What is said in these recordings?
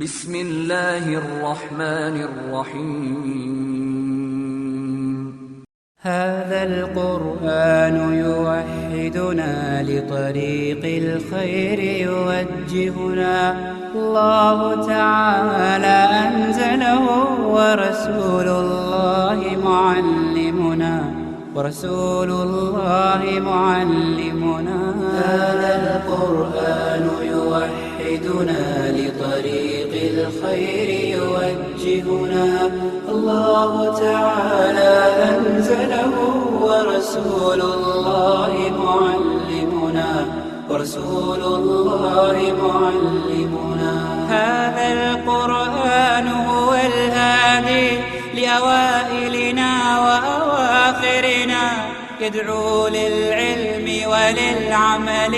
بسم الله الرحمن الرحيم هذا القرآن يوحدنا لطريق الخير يوجهنا الله تعالى أنزله ورسول الله معلمنا هذا القرآن يوحدنا لطريق الخير يوجهنا الله تعالى أنزله ورسول الله معلمنا هذا القرآن هو الهادي لأوائلنا وأواخرنا يدعو للعلم وللعمل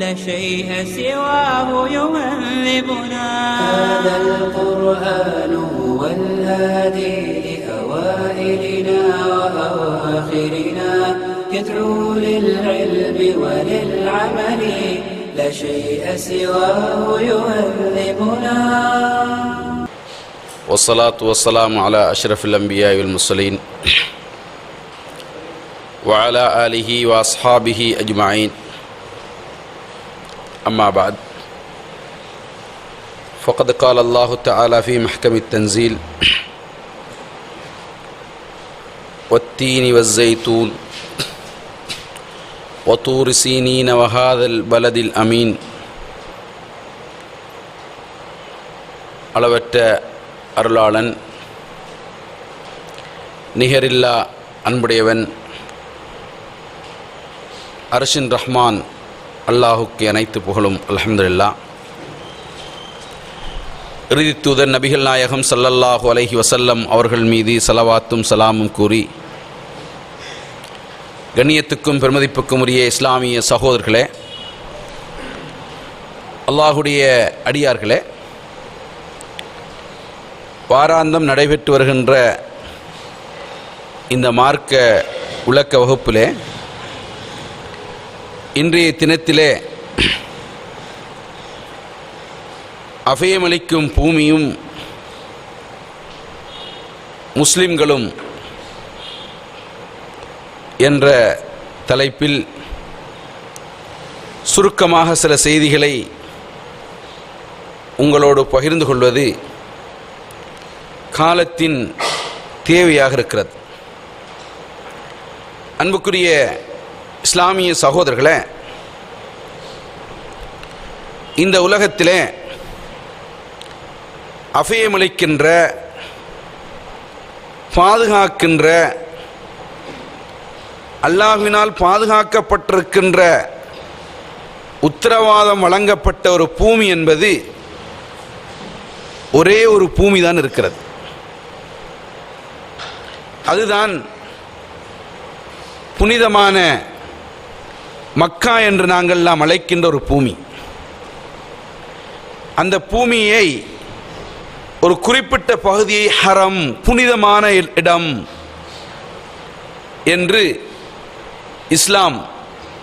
لا شيء سواه يهذبنا هذا القرآن هو الهادي لأوائلنا وأواخرنا يدعو للعلم وللعمل لا شيء سواه يهذبنا والصلاة والسلام على أشرف الأنبياء والمرسلين وعلى آله وأصحابه أجمعين أما بعد فقد قال الله تعالى في محكم التنزيل والتين والزيتون وطور سينين وهذا البلد الأمين அளவற்ற அருளாளன் நிகரில்லா அன்புடையவன் அர்ஷின் ரஹ்மான் அல்லாஹுக்கு அனைத்து புகழும் அல்ஹம்துலில்லாஹ். இறுதி தூதர் நபிகள் நாயகம் ஸல்லல்லாஹு அலைஹி வஸல்லம் அவர்கள் மீது ஸலவாத்தும் சலாமும் கூறி, கண்ணியத்துக்கும் பெருமதிப்புக்கும் உரிய இஸ்லாமிய சகோதரர்களே, அல்லாஹுடைய அடியார்களே, வாராந்தம் நடைபெற்று வருகின்ற இந்த மார்க்க விளக்க வகுப்பிலே இன்றைய தினத்திலே அபயமளிக்கும் பூமியும் முஸ்லிம்களும் என்ற தலைப்பில் சுருக்கமாக சில செய்திகளை உங்களோடு பகிர்ந்து கொள்வது காலத்தின் தேவையாக இருக்கிறது. அன்புக்குரிய இஸ்லாமிய சகோதரர்களே, இந்த உலகத்திலே அபயமளிக்கின்ற, பாதுகாக்கின்ற, அல்லாஹ்வினால் பாதுகாக்கப்பட்டிருக்கின்ற, உத்தரவாதம் வழங்கப்பட்ட ஒரு பூமி என்பது ஒரே ஒரு பூமி தான் இருக்கிறது. அதுதான் புனிதமான மக்கா என்று நாங்கள் நாம் அழைக்கின்ற ஒரு பூமி. அந்த பூமியை, ஒரு குறிப்பிட்ட பகுதியை ஹரம், புனிதமான இடம் என்று இஸ்லாம்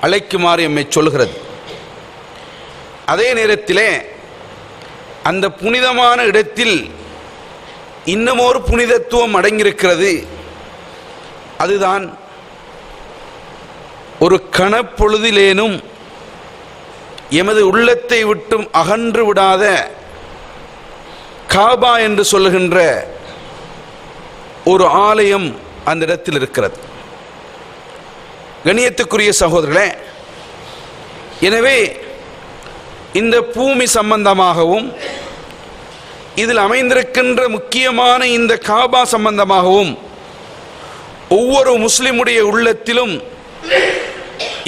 அழைக்குமாறு எம்மை சொல்கிறது. அதே நேரத்திலே அந்த புனிதமான இடத்தில் இன்னமொரு புனிதத்துவம் அடங்கியிருக்கிறது. அதுதான் ஒரு கணப்பொழுதிலேனும் எமது உள்ளத்தை விட்டும் அகன்று விடாத காபா என்று சொல்லுகின்ற ஒரு ஆலயம் அந்த இடத்தில் இருக்கிறது. கண்ணியத்துக்குரிய சகோதரர்களே, எனவே இந்த பூமி சம்பந்தமாகவும் இதில் அமைந்திருக்கின்ற முக்கியமான இந்த காபா சம்பந்தமாகவும் ஒவ்வொரு முஸ்லிமுடைய உள்ளத்திலும்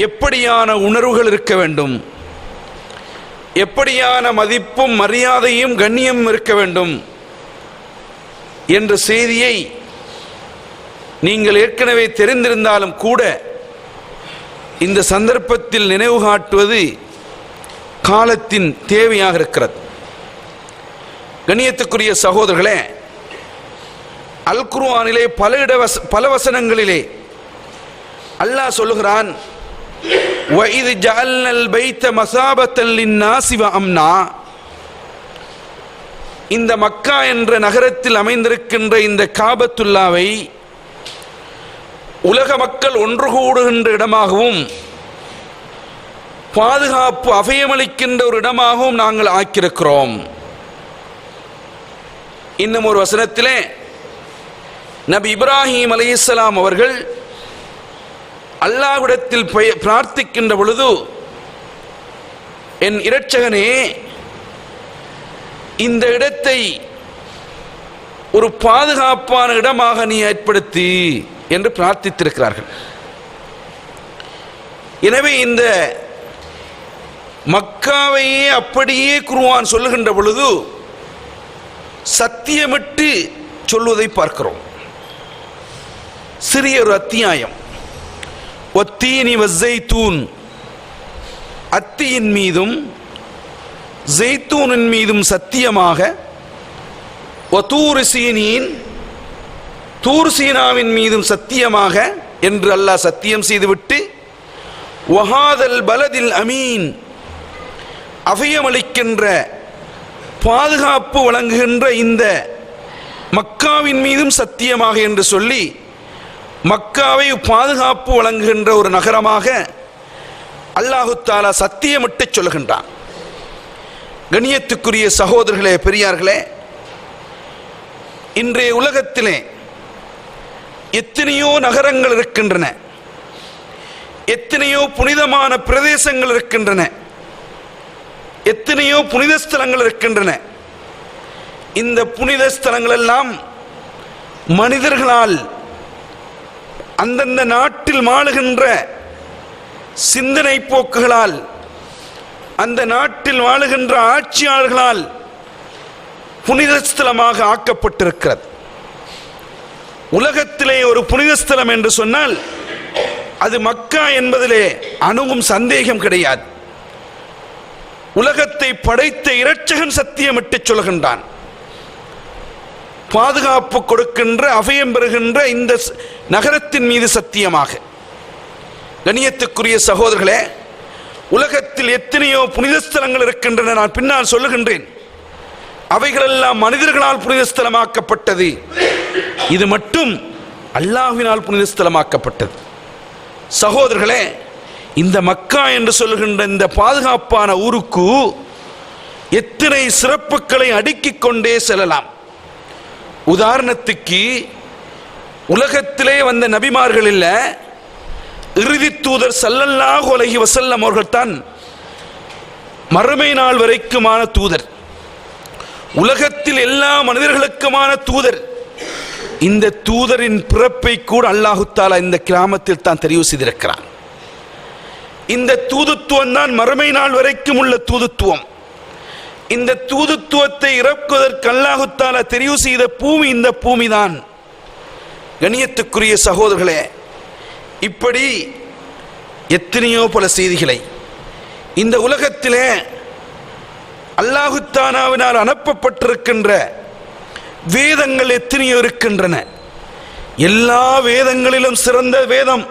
எப்படியான உணர்வுகள் இருக்க வேண்டும், எப்படியான மதிப்பும் மரியாதையும் கண்ணியம் இருக்க வேண்டும் என்ற செய்தியை நீங்கள் ஏற்கனவே தெரிந்திருந்தாலும் கூட இந்த சந்தர்ப்பத்தில் நினைவு காட்டுவது காலத்தின் தேவையாக இருக்கிறது. கண்ணியத்துக்குரிய சகோதரர்களே, அல் குர்ஆனிலே பல வசனங்களிலே அல்லாஹ் சொல்லுகிறான், وَإِذْ جَعَلْنَا الْبَيْتَ مَثَابَةً لِلنَّاسِ وَأَمْنًا. இந்த மக்கா என்ற நகரத்தில் அமைந்திருக்கின்ற இந்த காபத்துல்லாவை உலக மக்கள் ஒன்று கூடுகின்ற இடமாகவும் பாதுகாப்பு அபயமளிக்கின்ற ஒரு இடமாகவும் நாங்கள் ஆக்கியிருக்கிறோம். இன்னும் ஒரு வசனத்திலே நபி இப்ராஹிம் அலைஹிஸ்ஸலாம் அவர்கள் அல்லாஹ்விடத்தில் பிரார்த்திக்கின்ற பொழுது, என் இரட்சகனே, இந்த இடத்தை ஒரு பாதுகாப்பான இடமாக நீ ஏற்படுத்தி என்று பிரார்த்தித்திருக்கிறார்கள். எனவே இந்த மக்காவையே அப்படியே குர்ஆன் சொல்லுகின்ற பொழுது சத்தியமிட்டு சொல்வதை பார்க்கிறோம். சிறிய ஒரு அத்தியாயம், ஒத்தீனி வஸ்ஸைத்தூன், அத்தியின் மீதும் ஜெய்தூனின் மீதும் சத்தியமாக, ஒதூர் சீனின், தூர் சீனாவின் மீதும் சத்தியமாக என்று அல்லாஹ் சத்தியம் செய்துவிட்டு, வஹாதல் பலதில் அமீன், அபயமளிக்கின்ற பாதுகாப்பு வழங்குகின்ற இந்த மக்காவின் மீதும் சத்தியமாக என்று சொல்லி மக்காவை பாதுகாப்பு வழங்குகின்ற ஒரு நகரமாக அல்லாஹு தஆலா சத்தியமிட்டு சொல்கின்றான். கண்ணியத்துக்குரிய சகோதரர்களே, பெரியார்களே, இன்றைய உலகத்திலே எத்தனையோ நகரங்கள் இருக்கின்றன, எத்தனையோ புனிதமான பிரதேசங்கள் இருக்கின்றன, எத்தனையோ புனித ஸ்தலங்கள் இருக்கின்றன. இந்த புனித ஸ்தலங்கள் எல்லாம் மனிதர்களால் அந்தந்த நாட்டில் வாழுகின்ற சிந்தனை போக்குகளால், அந்த நாட்டில் வாழுகின்ற ஆட்சியாளர்களால் புனித ஸ்தலமாக ஆக்கப்பட்டிருக்கிறது. உலகத்திலே ஒரு புனித ஸ்தலம் என்று சொன்னால் அது மக்கா என்பதிலே அணுகும் சந்தேகம் கிடையாது. உலகத்தை படைத்த இரட்சகன் சத்தியமிட்டு சொல்கின்றான். பாதுகாப்பு கொடுக்கின்ற, அபயம் பெறுகின்ற இந்த நகரத்தின் மீது சத்தியமாக. கண்ணியத்துக்குரிய சகோதரர்களே, உலகத்தில் எத்தனையோ புனித ஸ்தலங்கள் இருக்கின்றன, நான் பின்னால் சொல்லுகின்றேன். அவைகளெல்லாம் மனிதர்களால் புனித ஸ்தலமாக்கப்பட்டது, இது மட்டும் அல்லாஹ்வினால் புனித ஸ்தலமாக்கப்பட்டது. சகோதரர்களே, இந்த மக்கா என்று சொல்லுகின்ற இந்த பாதுகாப்பான ஊருக்கு எத்தனை சிறப்புகளை அடுக்கிக் கொண்டே செல்லலாம். உதாரணத்துக்கு, உலகத்திலே வந்த நபிமார்கள் இல்ல, இறுதி தூதர் ஸல்லல்லாஹு அலைஹி வஸல்லம் அவர்கள் தான் மறுமை நாள் வரைக்குமான தூதர், உலகத்தில் எல்லா மனிதர்களுக்குமான தூதர். இந்த தூதரின் பிறப்பை கூட அல்லாஹு தஆலா இந்த கிராமத்தில் தான் தெரிவு செய்திருக்கிறான். இந்த தூதுத்துவம் தான் மறுமை நாள் வரைக்கும் உள்ள தூதுத்துவம். இந்த தூதுத்துவத்தை இறக்குவதற்கு அல்லாஹு தஆலா தெரிவு செய்த பூமி இந்த பூமி தான். கண்ணியத்துக்குரிய சகோதரர்களே, இப்படி எத்தனையோ பல செய்திகளை இந்த உலகத்திலே அல்லாஹு தஆலாவினால் அனுப்பப்பட்டிருக்கின்ற வேதங்கள் எத்தனையோ இருக்கின்றன. எல்லா வேதங்களிலும் சிறந்த வேதம்,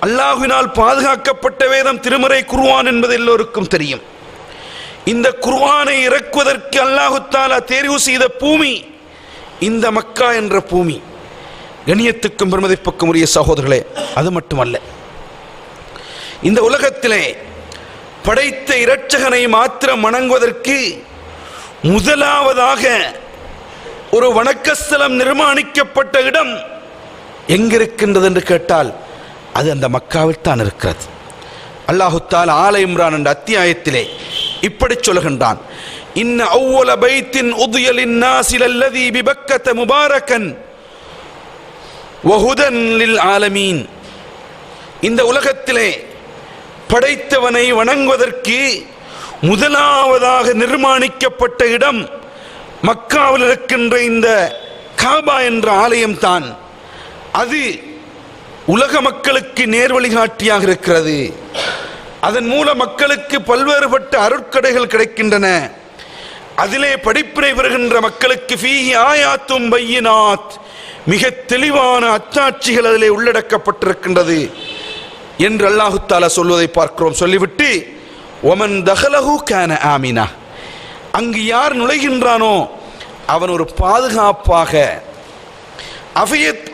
அல்லாஹ்வினால் பாதுகாக்கப்பட்ட வேதம் திருமறை குர்ஆன் என்பது எல்லோருக்கும் தெரியும். இந்த குர்ஆனை இறக்குவதற்கு அல்லாஹு தஆலா தேர்வு செய்த பூமி இந்த மக்கா என்ற பூமி. கண்ணியத்துக்கும் பெருமதிப்புக்கும் உரிய சகோதரர்களே, அது மட்டுமல்ல, இந்த உலகத்திலே படைத்த இரட்சகனை மாத்திரம் வணங்குவதற்கு முதலாவதாக ஒரு வணக்கஸ்தலம் நிர்மாணிக்கப்பட்ட இடம் எங்கிருக்கின்றது என்று கேட்டால் அது அந்த மக்காவில் தான் இருக்கிறது. அல்லாஹு தஆலா ஆல இம்ரான் என்ற அத்தியாயத்திலே இப்படி சொல்கின்றான், இன்ன அவ்வல பைத்தின் உதிய லின்னாஸி லல்லதி பிபக்கத முபாரக்கன் வஹுதன் லில் ஆலமீன். இந்த உலகத்திலே படைத்தவனை வணங்குவதற்கு முதலாவதாக நிர்மாணிக்கப்பட்ட இடம் மக்காவில் இருக்கின்ற இந்த காபா என்ற ஆலயம் தான். அது உலக மக்களுக்கு நேர்வழிகாட்டியாக இருக்கிறது. அதன் மூலம் மக்களுக்கு பல்வேறுபட்ட அருட்கடைகள் கிடைக்கின்றன. அதிலே படிப்பினை பெறுகின்ற மக்களுக்கு ஃபீஹி ஆயாத்தும் பையினாத், மிக தெளிவான அத்தாட்சிகள் அதிலே உள்ளடக்கப்பட்டிருக்கின்றது என்று அல்லாஹு தஆலா சொல்வதை பார்க்கிறோம். சொல்லிவிட்டு ஒமன் தஹலஹு கான ஆமினா, அங்கு யார் நுழைகின்றானோ அவன் ஒரு பாதுகாப்பாக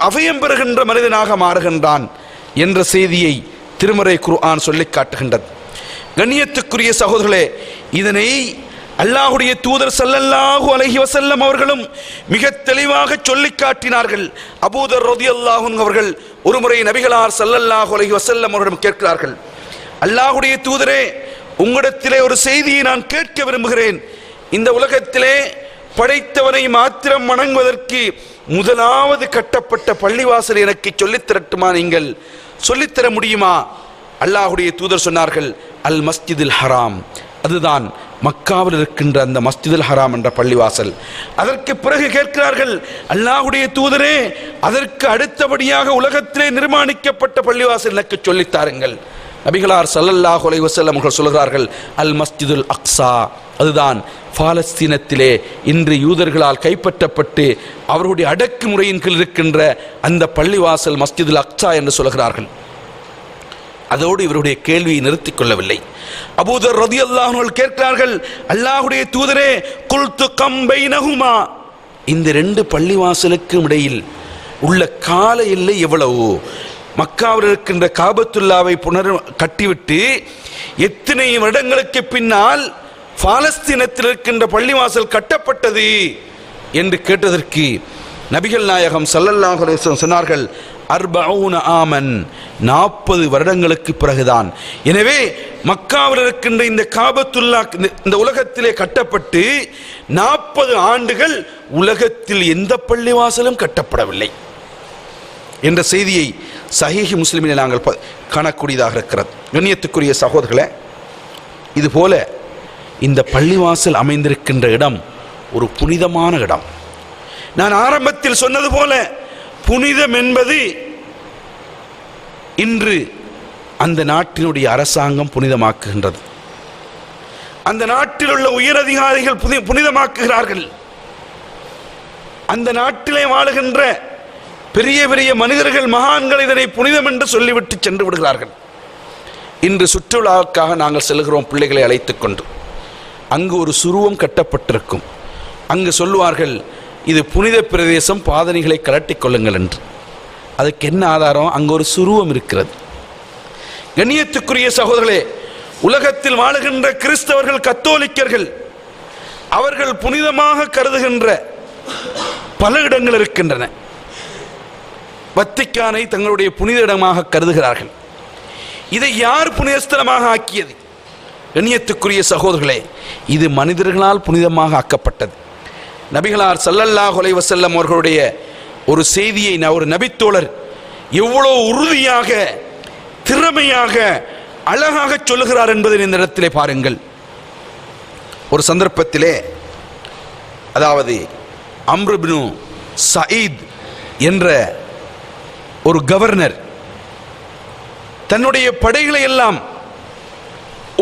அபயம் பெறுகின்ற மனிதனாக மாறுகின்றான் என்ற செய்தியை திருமறை குர்ஆன் சொல்லி காட்டுகின்றது. கண்ணியத்துக்குரிய சகோதரர்களே, இதனை அல்லாஹ்வுடைய தூதர் ஸல்லல்லாஹு அலைஹி வஸல்லம் அவர்களும் மிக தெளிவாக சொல்லி காட்டினார்கள். அபூதர் ரலியல்லாஹு அன்ஹு அவர்கள் ஒருமுறை நபிகளார் ஸல்லல்லாஹு அலைஹி வஸல்லம் அவர்களிடம் கேட்கிறார்கள், அல்லாஹ்வுடைய தூதரே, உங்களிடத்திலே ஒரு செய்தியை நான் கேட்க விரும்புகிறேன். இந்த உலகத்திலே படைத்தவனை மாத்திரம் வணங்குவதற்கு முதலாவது கட்டப்பட்ட பள்ளிவாசல் எனக்கு சொல்லித்தரட்டுமா, நீங்கள் சொல்லித்தர முடியுமா? அல்லாஹ்வுடைய தூதர் சொன்னார்கள், அல் மஸ்ஜிதுல் ஹராம், அதுதான் மக்காவில் இருக்கின்ற அந்த மஸ்ஜிதுல் ஹராம் என்ற பள்ளிவாசல். அதற்கு பிறகு கேட்கிறார்கள், அல்லாஹ்வுடைய தூதரே, அதற்கு அடுத்தபடியாக உலகத்திலே நிர்மாணிக்கப்பட்ட பள்ளிவாசல் எனக்கு சொல்லித்தாருங்கள். நபிகளார் ஸல்லல்லாஹு அலைஹி வஸல்லம் அவர்கள் சொல்கிறார்கள், அல் மஸ்ஜிதுல் அக்ஸா, அதுதான் பாலஸ்தீனத்திலே இன்று யூதர்களால் கைப்பற்றப்பட்டு அவர்களுடைய அடக்குமுறையின் கீழ் இருக்கின்ற அந்த பள்ளிவாசல் மஸ்ஜிதுல் அக்ஸா என்று சொல்கிறார்கள். அதோடு இவருடைய கேள்வியை நிறுத்திக் கொள்ளவில்லை. அபூதர் ரலியல்லாஹு அன்ஹு கேட்கிறார்கள், அல்லாஹ்வுடைய தூதரே, குல்து கம் பைனஹுமா, இந்த ரெண்டு பள்ளிவாசலுக்கும் இடையில் உள்ள கால எல்லை எவ்வளவு? மக்காவில் இருக்கின்ற காபத்துல்லாவை கட்டிவிட்டு எத்தனை வருடங்களுக்கு பின்னால் பாலஸ்தீனத்தில் இருக்கின்ற பள்ளிவாசல் கட்டப்பட்டது என்று கேட்டதற்கு நபிகள் நாயகம் ஸல்லல்லாஹு அலைஹி வஸல்லம் சொன்னார்கள், 40 ஆமன், 40 வருடங்களுக்கு பிறகுதான். எனவே மக்காவில் இருக்கின்ற இந்த காபத்துல்லா இந்த உலகத்திலே கட்டப்பட்டு 40 ஆண்டுகள் உலகத்தில் எந்த பள்ளிவாசலும் கட்டப்படவில்லை என்ற செய்தியை சஹீஹ் முஸ்லிமில் நாங்கள் காணக்கூடியதாக இருக்கிறது. கண்ணியத்துக்குரிய சகோதரர்களே, இதுபோல இந்த பள்ளிவாசல் அமைந்திருக்கின்ற இடம் ஒரு புனிதமான இடம். நான் ஆரம்பத்தில் சொன்னது போல புனிதம் என்பது இன்று அந்த நாட்டினுடைய அரசாங்கம் புனிதமாக்குகின்றது. அந்த நாட்டில் உள்ள உயரதிகாரிகள் புனிதமாக்குகிறார்கள். அந்த நாட்டிலே வாழுகின்ற பெரிய பெரிய மனிதர்கள், மகான்கள் இதனை புனிதம் என்று சொல்லிவிட்டு சென்று விடுகிறார்கள். இன்று சுற்றுலாவுக்காக நாங்கள் செல்கிறோம் பிள்ளைகளை அழைத்துக் கொண்டு. அங்கு ஒரு சுருவம் கட்டப்பட்டிருக்கும். அங்கு சொல்லுவார்கள், இது புனித பிரதேசம், பாதணிகளை கலட்டிக் கொள்ளுங்கள் என்று. அதுக்கு என்ன ஆதாரம்? அங்கு ஒரு சுருவம் இருக்கிறது. கண்ணியத்துக்குரிய சகோதரர்களே, உலகத்தில் வாழுகின்ற கிறிஸ்தவர்கள், கத்தோலிக்கர்கள், அவர்கள் புனிதமாக கருதுகின்ற பல இடங்கள் இருக்கின்றன. வத்திக்கானை தங்களுடைய புனித இடமாக கருதுகிறார்கள். இதை யார் புனித ஸ்தலமாக ஆக்கியது? கண்ணியத்துக்குரிய சகோதரர்களே, இது மனிதர்களால் புனிதமாக ஆக்கப்பட்டது. நபிகளார் ஸல்லல்லாஹு அலைஹி வஸல்லம் அவர்களுடைய ஒரு செய்தியை ஒரு நபித்தோழர் எவ்வளவு உறுதியாக, திறமையாக, அழகாக சொல்லுகிறார் என்பதை இந்த இடத்திலே பாருங்கள். ஒரு சந்தர்ப்பத்திலே, அதாவது அம்ர் இப்னு சயீத் என்ற ஒரு கவர்னர் தன்னுடைய படைகளை எல்லாம்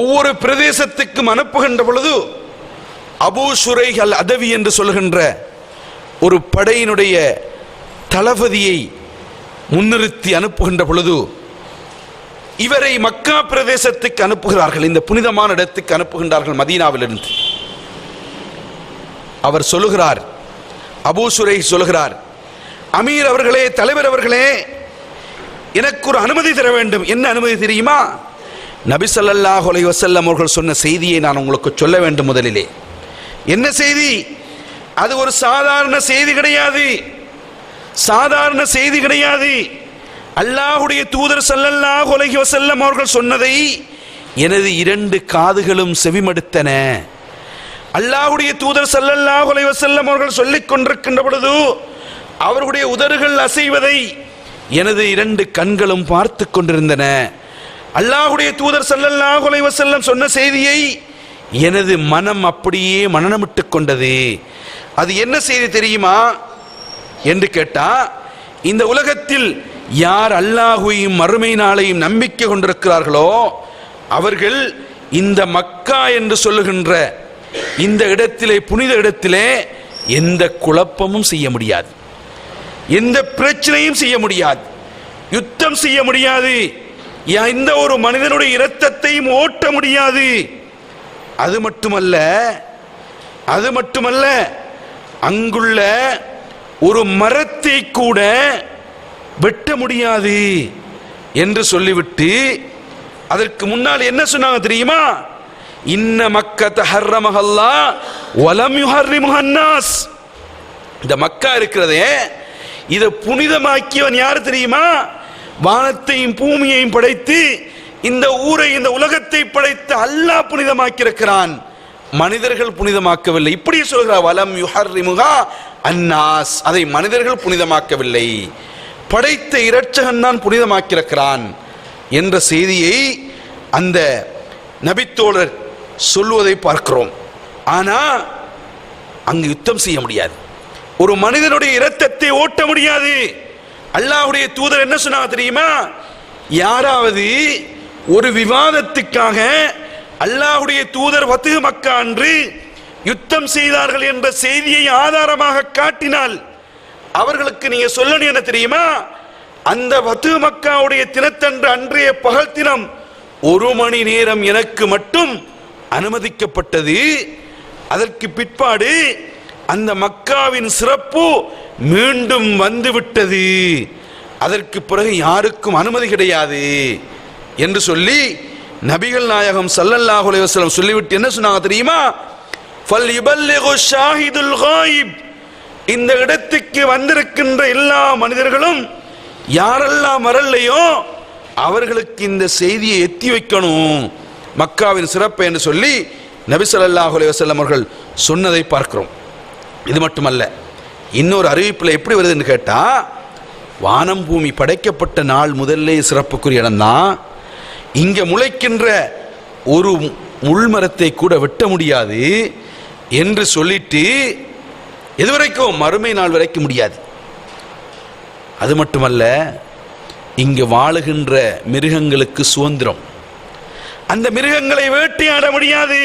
ஒவ்வொரு பிரதேசத்துக்கும் அனுப்புகின்ற பொழுது அபூ ஷுரைஹ் அல் அதவி என்று சொல்கின்ற ஒரு படையினுடைய தளபதியை முன்னிறுத்தி அனுப்புகின்ற பொழுது இவரை மக்கா பிரதேசத்துக்கு அனுப்புகிறார்கள். இந்த புனிதமான இடத்துக்கு அனுப்புகின்றார்கள் மதீனாவிலிருந்து. அவர் சொல்லுகிறார், அபூ ஷுரைஹ் சொல்லுகிறார், அமீர் அவர்களே, தலைவர் அவர்களே, எனக்கு ஒரு அனுமதி தர வேண்டும். என்ன அனுமதி தெரியுமா? நபி ஸல்லல்லாஹு அலைஹி வஸல்லம் அவர்கள் சொன்ன செய்தியை நான் உங்களுக்கு சொல்ல வேண்டும். முதலிலே என்ன செய்தி? அது ஒரு சாதாரண செய்தி கிடையாது. சாதாரண செய்தி கிடையாது. அல்லாஹ்வுடைய தூதர் ஸல்லல்லாஹு அலைஹி வஸல்லம் அவர்கள் சொன்னதை எனது 2 காதுகளும் செவிமடுத்தன. அல்லாஹ்வுடைய தூதர் ஸல்லல்லாஹு அலைஹி வஸல்லம் அவர்கள் சொல்லிக் கொண்டிருக்கின்ற பொழுது அவர்களுடைய உதடுகள் அசைவதை எனது 2 கண்களும் பார்த்து கொண்டிருந்தன. அல்லாஹ்வுடைய தூதர் ஸல்லல்லாஹு அலைஹி வஸல்லம் சொன்ன செய்தியை எனது மனம் அப்படியே மனனமிட்டுக் கொண்டது. அது என்ன செய்தி தெரியுமா என்று கேட்டா, இந்த உலகத்தில் யார் அல்லாஹ்வையும் மறுமை நாளையும் நம்பிக்கை கொண்டிருக்கிறார்களோ அவர்கள் இந்த மக்கா என்று சொல்லுகின்ற இந்த இடத்திலே, புனித இடத்திலே எந்த குழப்பமும் செய்ய முடியாது, எந்த பிரச்சனையும் செய்ய முடியாது, யுத்தம் செய்ய முடியாது, எந்த ஒரு மனிதனுடைய இரத்தத்தையும் ஓட்ட முடியாது. அது மட்டுமல்ல, அது மட்டுமல்ல, அங்குள்ள ஒரு மரத்தை கூட வெட்ட முடியாது என்று சொல்லிவிட்டு அதற்கு முன்னால் என்ன சொன்னாங்க தெரியுமா? இன்ன மக்கத ஹர்ரமஹல்லாஹ் வலம் யுஹர்ரிமுஹன் நாஸ். இந்த மக்கா இருக்கிறதே, இதை புனிதமாக்கியவன் யார் தெரியுமா? வானத்தையும் பூமியையும் படைத்து இந்த ஊரை, இந்த உலகத்தை படைத்த அல்லாஹ் புனிதமாக்கி இருக்கிறான், மனிதர்கள் புனிதமாக்கவில்லை. இப்படி சொல்கிறார், வலம் யுஹர்ரிமுஹா அன்னாஸ், அதை மனிதர்கள் புனிதமாக்கவில்லை, படைத்த இரட்சகன் தான் புனிதமாக்கியிருக்கிறான் என்ற செய்தியை அந்த நபித்தோழர் சொல்வதை பார்க்கிறோம். ஆனா அங்கு யுத்தம் செய்ய முடியாது, ஒரு மனிதனுடைய இரத்தத்தை ஓட்ட முடியாது. அல்லாஹ்வுடைய தூதர் என்ன சொன்னாங்க தெரியுமா? யாராவது ஒரு விவாதத்துக்காக அல்லாஹ்வுடைய தூதர் ஃபத்ஹு மக்கா அன்று யுத்தம் செய்தார்கள் என்ற செய்தியை ஆதாரமாக காட்டினால் அவர்களுக்கு நீங்க சொல்லணும் என்ன தெரியுமா? அந்த ஃபத்ஹு மக்காவுடைய தினத்தன்று, அன்றைய பகல் தினம் 1 மணி நேரம் எனக்கு மட்டும் அனுமதிக்கப்பட்டது. அதற்கு பிற்பாடு அந்த மக்காவின் சிறப்பு மீண்டும் வந்துவிட்டது, அதற்கு பிறகு யாருக்கும் அனுமதி கிடையாது என்று சொல்லி நபிகள் நாயகம் ஸல்லல்லாஹு அலைஹி வஸல்லம் சொல்லிவிட்டு என்ன சொன்னாங்க தெரியுமா? ஃபல்யுபல்லிகு ஷாஹிதுல் காயிப், இந்த இடத்துக்கு வந்திருக்கின்ற எல்லா மனிதர்களும் யாரெல்லாம் வரலையோ அவர்களுக்கு இந்த செய்தியை எத்தி வைக்கணும், மக்காவின் சிறப்பு என்று சொல்லி நபி ஸல்லல்லாஹு அலைஹி வஸல்லம் அவர்கள் சொன்னதை பார்க்கிறோம். இது மட்டுமல்ல, இன்னொரு அறிவிப்பில் எப்படி வருதுன்னு கேட்டா, வானம் பூமி படைக்கப்பட்ட நாள் முதல்ல சிறப்புக்குரிய இடம்தான். இங்க முளைக்கின்ற ஒரு முள்மரத்தை கூட வெட்ட முடியாது என்று சொல்லிட்டு எதுவரைக்கும்? மறுமை நாள் வரைக்கும் முடியாது. அது மட்டுமல்ல, இங்கு வாழுகின்ற மிருகங்களுக்கு சுதந்திரம், அந்த மிருகங்களை வேட்டையாட முடியாது.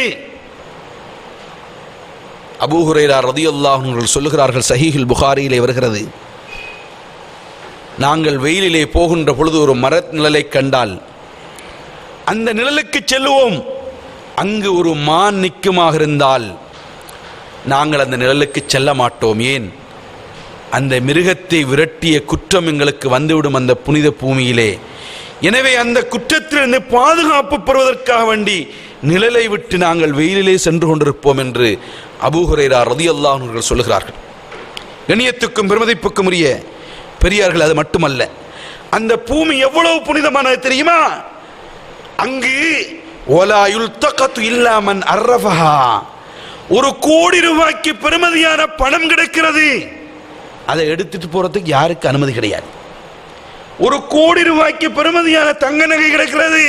அபூ ஹுரைரா ரலியல்லாஹு அன்ஹு சொல்லுகிறார்கள், சஹீஹுல் புகாரியிலே வருகிறது, நாங்கள் வெயிலிலே போகின்ற பொழுது ஒரு மர நிழலை கண்டால் அந்த நிழலுக்கு செல்லுவோம், அங்கு ஒரு மான் நிற்குமாக இருந்தால் நாங்கள் அந்த நிழலுக்கு செல்ல மாட்டோம். ஏன்? அந்த மிருகத்தை விரட்டிய குற்றம் எங்களுக்கு வந்துவிடும் அந்த புனித பூமியிலே. எனவே அந்த குற்றத்திலிருந்து பாதுகாப்பு பெறுவதற்காக வேண்டி நிழலை விட்டு நாங்கள் வெயிலிலே சென்று கொண்டிருப்போம் என்று அபூ ஹுரைரா ரலியல்லாஹு அன்ஹு சொல்லுகிறார்கள். கண்ணியத்துக்கும் பெருமதிப்புக்கும் உரிய பெரியார்கள், அது மட்டுமல்ல, அந்த பூமி எவ்வளவு புனிதமானது தெரியுமா? அங்கு வலா யுல்தகது இல்லா மன் அர்ரஃபஹா, 1 கோடி ரூபாய்க்கு பெறுமதியான பணம் கிடைக்கிறது, அதை எடுத்துட்டு போறதுக்கு யாருக்கு அனுமதி கிடையாது. 1 கோடி ரூபாய்க்கு பெறுமதியான தங்க நகை கிடைக்கிறது,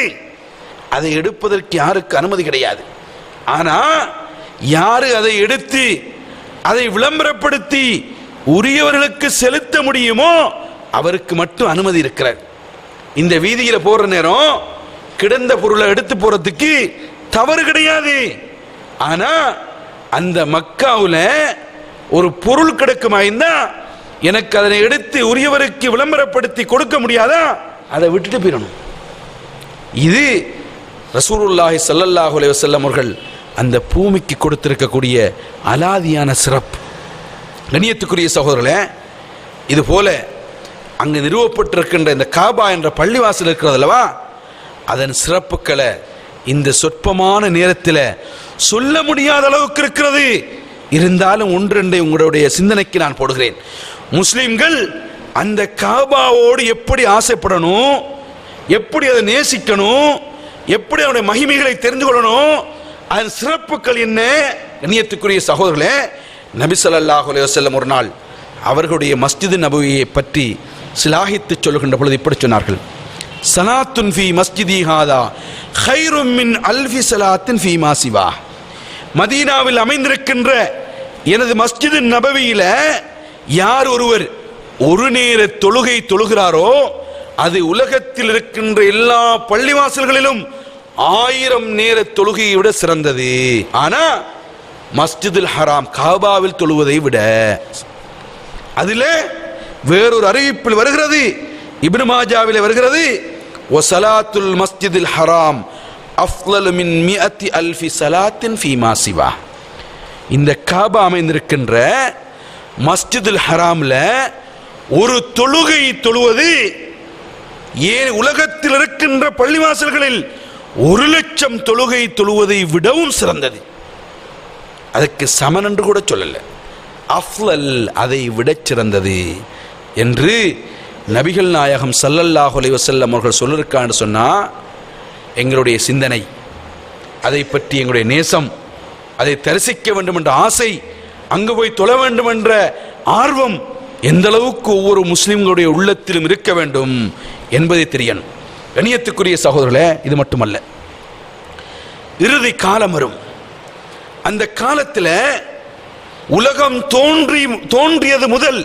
அதை எடுப்பதற்கு யாருக்கு அனுமதி கிடையாது. ஆனா யாரு அதை எடுத்து அதை விளம்பரப்படுத்தி உரியவர்களுக்கு செலுத்த முடியுமோ அவருக்கு மட்டும் அனுமதி இருக்கிறார். இந்த வீதியில போற நேரம் கிடந்த பொருளை எடுத்து போறதுக்கு தவறு கிடையாது. ஆனா அந்த மக்காவுல ஒரு பொருள் கிடைக்குமா இருந்தா எனக்கு அதனை எடுத்து உரியவருக்கு விளம்பரப்படுத்தி கொடுக்க முடியாதா? அதை விட்டுட்டு போயிடணும். இது ரசூலுல்லாஹி ஸல்லல்லாஹு அலைஹி வஸல்லம் அவர்கள் அந்த பூமிக்கு கொடுத்திருக்கக்கூடிய அலாதியான சிறப்பு. கண்ணியத்துக்குரிய சகோதரர்களே, இது போல அங்கு நிறுவப்பட்டிருக்கின்ற இந்த காபா என்ற பள்ளிவாசல் இருக்கிறது அல்லவா, அதன் சிறப்புக்களை இந்த சொற்பமான நேரத்தில் சொல்ல முடியாத அளவுக்கு இருக்கிறது. இருந்தாலும் ஒன்றெண்டை உங்களுடைய சிந்தனைக்கு நான் போடுகிறேன். முஸ்லிம்கள் அந்த காபாவோடு எப்படி ஆசைப்படணும், எப்படி அதை நேசிக்கணும், எப்படி அவருடைய மகிமைகளை தெரிந்து கொள்ளணும், அதன் சிறப்புகள் என்ன? கண்ணியத்துக்குரிய சகோதரர்களே, நபி ஸல்லல்லாஹு அலைஹி வஸல்லம் ஒரு நாள் அவர்களுடைய மஸ்ஜித் நபவியை பற்றி சிலாகித்து சொல்கின்ற பொழுது இப்படி சொன்னார்கள், சலாத்துன் ஃபீ மஸ்ஜிதி ஹாதா கைரும் மின் அல்ஃபி சலாத்தின் ஃபீ மா சிவா. மதீனாவில் அமைந்திருக்கின்ற எனது மஸ்ஜித் நபவியில யார் ஒருவர் ஒரு நேர தொழுகை தொழுகிறாரோ அது உலகத்தில் இருக்கின்ற எல்லா பள்ளிவாசல்களிலும் 1000 நேர தொழுகையை விட சிறந்தது. ஆனா மஸ்ஜிதுல் ஹராம் காபாவில் தொழுவதை விட. அதில் வேறொரு அறிவிப்பில் வருகிறது, இப்னு மாஜாவில் வருகிறது, வஸலாத்துல் மஸ்ஜிதுல் ஹராம் அஃலல் மின் 100,000 ஸலாத்தின் ஃபீமா சிவா. இந்த காபா அமைந்திருக்கின்ற மஸ்ஜிதுல் ஹராம்ல ஒரு தொழுகை தொழுவது ஏன் உலகத்தில் இருக்கின்ற பள்ளிவாசல்களில் 1,00,000 தொழுகை தொழுவதை விடவும் சிறந்தது. அதற்கு சமன் என்று கூட சொல்லல, அஃலல், அதை விட சிறந்தது என்று நபிகள் நாயகம் ஸல்லல்லாஹு அலைஹி வஸல்லம் அவர்கள் சொல்லிருக்கான்னு சொன்னா, எங்களுடைய சிந்தனை, அதை பற்றி எங்களுடைய நேசம், அதை தரிசிக்க வேண்டும் என்ற ஆசை, அங்கு போய் தொழ வேண்டும் என்ற ஆர்வம் எந்த அளவுக்கு ஒவ்வொரு முஸ்லிம்களுடைய உள்ளத்திலும் இருக்க வேண்டும் என்பதை தெரியணும். கண்ணியத்துக்குரிய சகோதரர்களே, இது மட்டுமல்ல, இறுதி காலம் வரும். அந்த காலத்தில் உலகம் தோன்றியது முதல்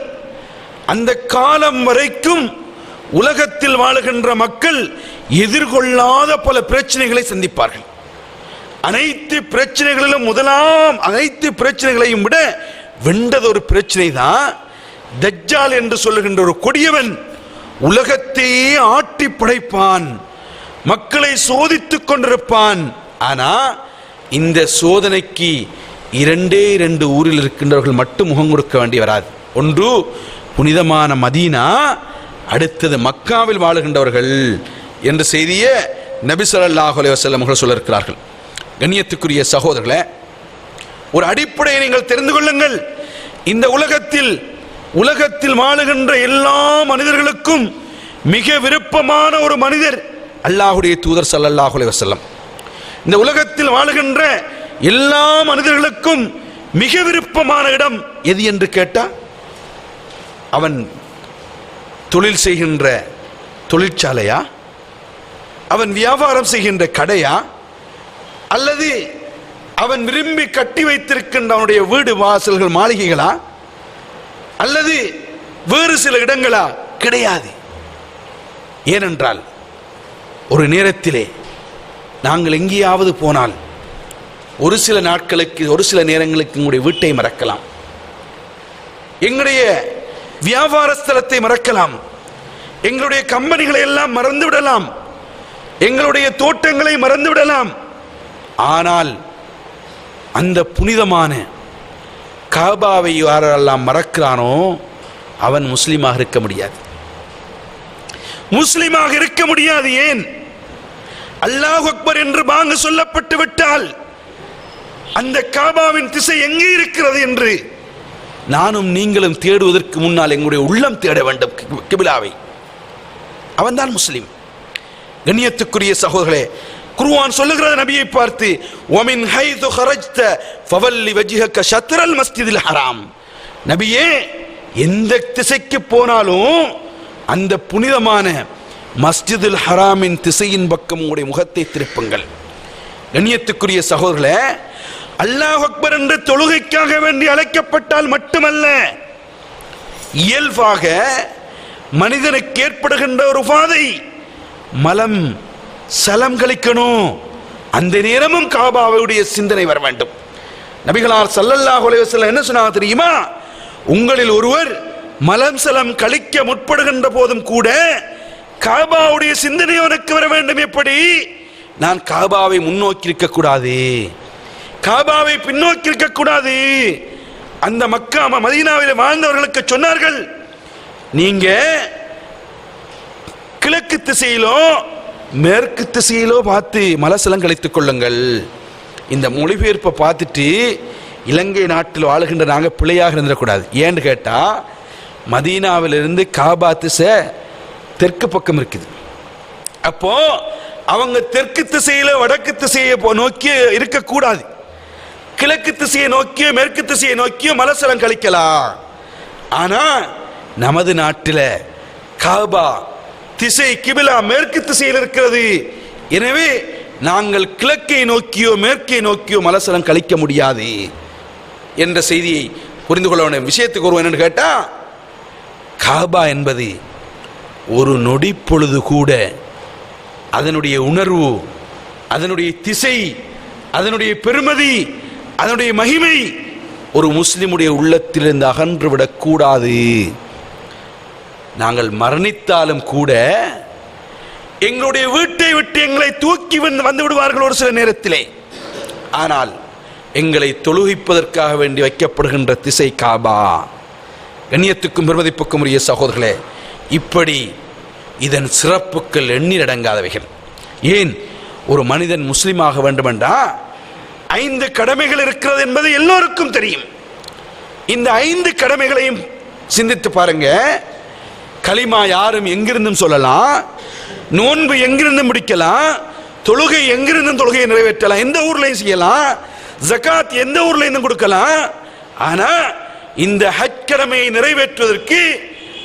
அந்த காலம் வரைக்கும் உலகத்தில் வாழுகின்ற மக்கள் எதிர்கொள்ளாத பல பிரச்சனைகளை சந்திப்பார்கள். அனைத்து பிரச்சனைகளிலும் அனைத்து பிரச்சனைகளையும் விட வெண்டது ஒரு பிரச்சனை தான் தஜ்ஜால் என்று சொல்லுகின்ற ஒரு கொடியவன் உலகத்தையே ஆட்டி படைப்பான், மக்களை சோதித்துக் கொண்டிருப்பான். ஆனா இந்த சோதனைக்கு 2 ஊரில் இருக்கின்றவர்கள் மட்டும் முகம் கொடுக்க வேண்டி வராது. ஒன்று புனிதமான மதீனா, அடுத்தது மக்காவில் வாழுகின்றவர்கள் என்ற செய்தியை நபி ஸல்லல்லாஹு அலைஹி வஸல்லம் அவர்கள் சொல்லியிருக்கிறார்கள். கண்ணியத்துக்குரிய சகோதரர்களே, ஒரு அடிப்படையை நீங்கள் தெரிந்து கொள்ளுங்கள். இந்த உலகத்தில் வாழுகின்ற எல்லா மனிதர்களுக்கும் மிக விருப்பமான ஒரு மனிதர் அல்லாஹ்வுடைய தூதர் ஸல்லல்லாஹு அலைஹி வஸல்லம். இந்த உலகத்தில் வாழுகின்ற எல்லா மனிதர்களுக்கும் மிக விருப்பமான இடம் எது என்று கேட்டா, அவன் தொழில் செய்கின்ற தொழிற்சாலையா, அவன் வியாபாரம் செய்கின்ற கடையா, அல்லது அவன் விரும்பி கட்டி வைத்திருக்கின்ற அவனுடைய வீடு வாசல்கள் மாளிகைகளா, அல்லது வேறு சில இடங்களா? கிடையாது. ஏனென்றால் ஒரு நேரத்திலே நாங்கள் எங்கேயாவது போனால் ஒரு சில நாட்களுக்கு, ஒரு சில நேரங்களுக்கு எங்களுடைய வீட்டை மறக்கலாம், எங்களுடைய வியாபார ஸ்தலத்தை மறக்கலாம், எங்களுடைய கம்பெனிகளை எல்லாம் மறந்து விடலாம், எங்களுடைய தோட்டங்களை மறந்து விடலாம். ஆனால் அந்த புனிதமான காபாவை யாரெல்லாம் மறக்கிறானோ அவன் முஸ்லிமாக இருக்க முடியாது. முஸ்லிமாக இருக்க முடியாது. ஏன்? அல்லாஹ் அக்பர் என்று பாங்கு சொல்லப்பட்டு விட்டால் அந்த காபாவின் திசை எங்கே இருக்கிறது என்று நானும் நீங்களும் தேடுவதற்கு முன்னால் எங்களுடைய உள்ளம் தேட வேண்டும் கிபிலாவை. அவன்தான் முஸ்லிம். கண்ணியத்துக்குரிய சகோதரர்களே, குர்ஆன் சொல்லுகிறது நபியை பார்த்து, வமின் ஹைது ஹரஜ்த ஃபவல்லி வஜ்ஹக ஷத்ரல் மஸ்ஜிதில் ஹராம். நபியே, எந்த திசைக்கு போனாலும் அந்த புனிதமான மஸ்ஜிதுல் ஹராமின் திசையின் பக்கம் உங்களுடைய முகத்தை திருப்புங்கள். கண்ணியத்துக்குரிய சகோதரர்களே, அல்லாஹ் அக்பர் என்று தொழுகைக்காக வேண்டி அழைக்கப்பட்டால் மட்டுமல்ல, இயல்பாக மனிதனுக்கு ஏற்படுகின்ற ஒரு பாதை மலம் சலம் கழிக்கணும். அந்த நேரமும் காபாவுடைய சிந்தனை வர வேண்டும். நபிகளார் ஸல்லல்லாஹு அலைஹி வஸல்லம் என்ன சொன்னாங்க தெரியுமா? உங்களில் ஒருவர் மலம் சலம் கழிக்க முற்படுகின்ற போதும் கூட காபாவுடைய சிந்தனை அவனுக்கு வர வேண்டும். எப்படி? நான் காபாவை முன்னோக்கி இருக்க கூடாது, காபாவை பின்னோக்கி இருக்க கூடாது. அந்த மக்கா மதீனாவில் வாழ்ந்தவர்களுக்கு சொன்னார்கள், நீங்க கிழக்கு திசையிலோ மேற்கு திசையிலோ பார்த்து மலசலம் கழித்துக் கொள்ளுங்கள். இந்த மொழிபெயர்ப்பை பார்த்துட்டு இலங்கை நாட்டில் வாழுகின்ற நாங்கள் பிள்ளையாக இருந்துடக்கூடாது. ஏன்னு கேட்டா, மதீனாவிலிருந்து காபா திசை தெற்கு பக்கம் இருக்குது. அப்போ அவங்க தெற்கு திசையில வடக்கு திசையை நோக்கி இருக்கக்கூடாது, கிழக்கு திசையை நோக்கிய மேற்கு திசையை நோக்கிய மலசலம் கழிக்கலாம். ஆனா நமது நாட்டில் காபா திசை கிபிலா மேற்கு திசையில் இருக்கிறது. எனவே நாங்கள் கிழக்கை நோக்கியோ மேற்கை நோக்கியோ மலசலம் கழிக்க முடியாது என்ற செய்தியை புரிந்து கொள்ள வேண்டிய விஷயத்துக்கு வருவோம். என்னன்னு கேட்டா, காபா என்பது ஒரு நொடி பொழுது கூட அதனுடைய உணர்வு, அதனுடைய திசை, அதனுடைய பெருமதி, அதனுடைய மகிமை ஒரு முஸ்லிமுடைய உள்ளத்திலிருந்து அகன்றுவிடக் கூடாது. நாங்கள் மரணித்தாலும் கூட எங்களுடைய வீட்டை விட்டு எங்களை தூக்கி வந்து விடுவார்கள் ஒரு சில நேரத்திலே. ஆனால் எங்களை தொழுகிப்பதற்காக வேண்டி வைக்கப்படுகின்ற திசை காபா. கண்ணியத்துக்கும் பெருமதிப்புக்கும் உரிய சகோதரர்களே, இப்படி இதன் சிறப்புகள் எண்ணிலடங்காதவைகள். ஏன் ஒரு மனிதன் முஸ்லிமாக வேண்டுமென்றா 5 கடமைகள் இருக்கிறது என்பது எல்லோருக்கும் தெரியும். இந்த 5 கடமைகளையும் சிந்தித்து பாருங்க. கலிமா யாரும் எங்கிருந்தும் சொல்லலாம், நோன்பு எங்கிருந்தும் முடிக்கலாம், தொழுகை எங்கிருந்தும் தொழுகையை நிறைவேற்றலாம், எந்த ஊர்லையும் செய்யலாம், ஜகாத் எந்த ஊர்லையும் கொடுக்கலாம். ஆனா இந்த ஹஜ் கடமையை நிறைவேற்றுவதற்கு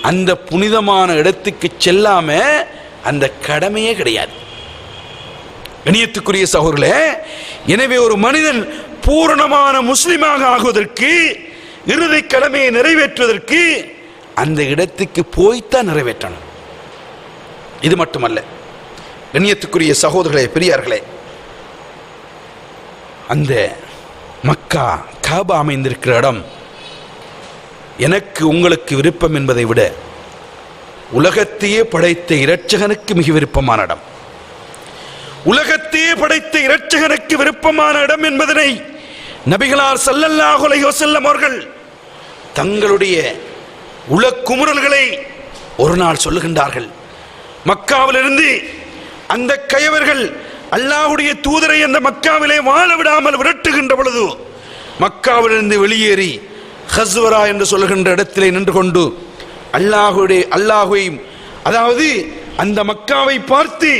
அந்த புனிதமான இடத்துக்கு செல்லாம அந்த கடமையே கிடையாது. கண்ணியத்துக்குரிய சகோதரர்களே, எனவே ஒரு மனிதன் பூரணமான முஸ்லிமாக ஆகுவதற்கு, இறுதி கடமையை நிறைவேற்றுவதற்கு அந்த இடத்துக்கு போய்த்தான் நிறைவேற்றணும். இது மட்டுமல்ல கண்ணியத்துக்குரிய சகோதரர்களே, பெரியார்களே, அந்த மக்கா காபா அமைந்திருக்கிற இடம் எனக்கு உங்களுக்கு விருப்பம் என்பதை விட உலகத்தையே படைத்த இரட்சகனுக்கு மிக விருப்பமான இடம். உலகத்தையே படைத்த இரட்சகனுக்கு விருப்பமான இடம் என்பதனை நபிகளார் ஸல்லல்லாஹு அலைஹி வஸல்லம் அவர்கள் தங்களுடைய உலக்குமுறல்களை ஒரு நாள் சொல்லுகின்றார்கள். மக்காவிலிருந்து அந்த கயவர்கள் அல்லாஹ்வுடைய தூதரை அந்த மக்காவிலே வாழ விடாமல் விரட்டுகின்ற பொழுது மக்காவிலிருந்து வெளியேறி ஹஸ்வரா என்று சொல்லுகின்ற இடத்திலே நின்று கொண்டு அல்லாஹ்வையும், அதாவது அந்த மக்காவை பார்த்து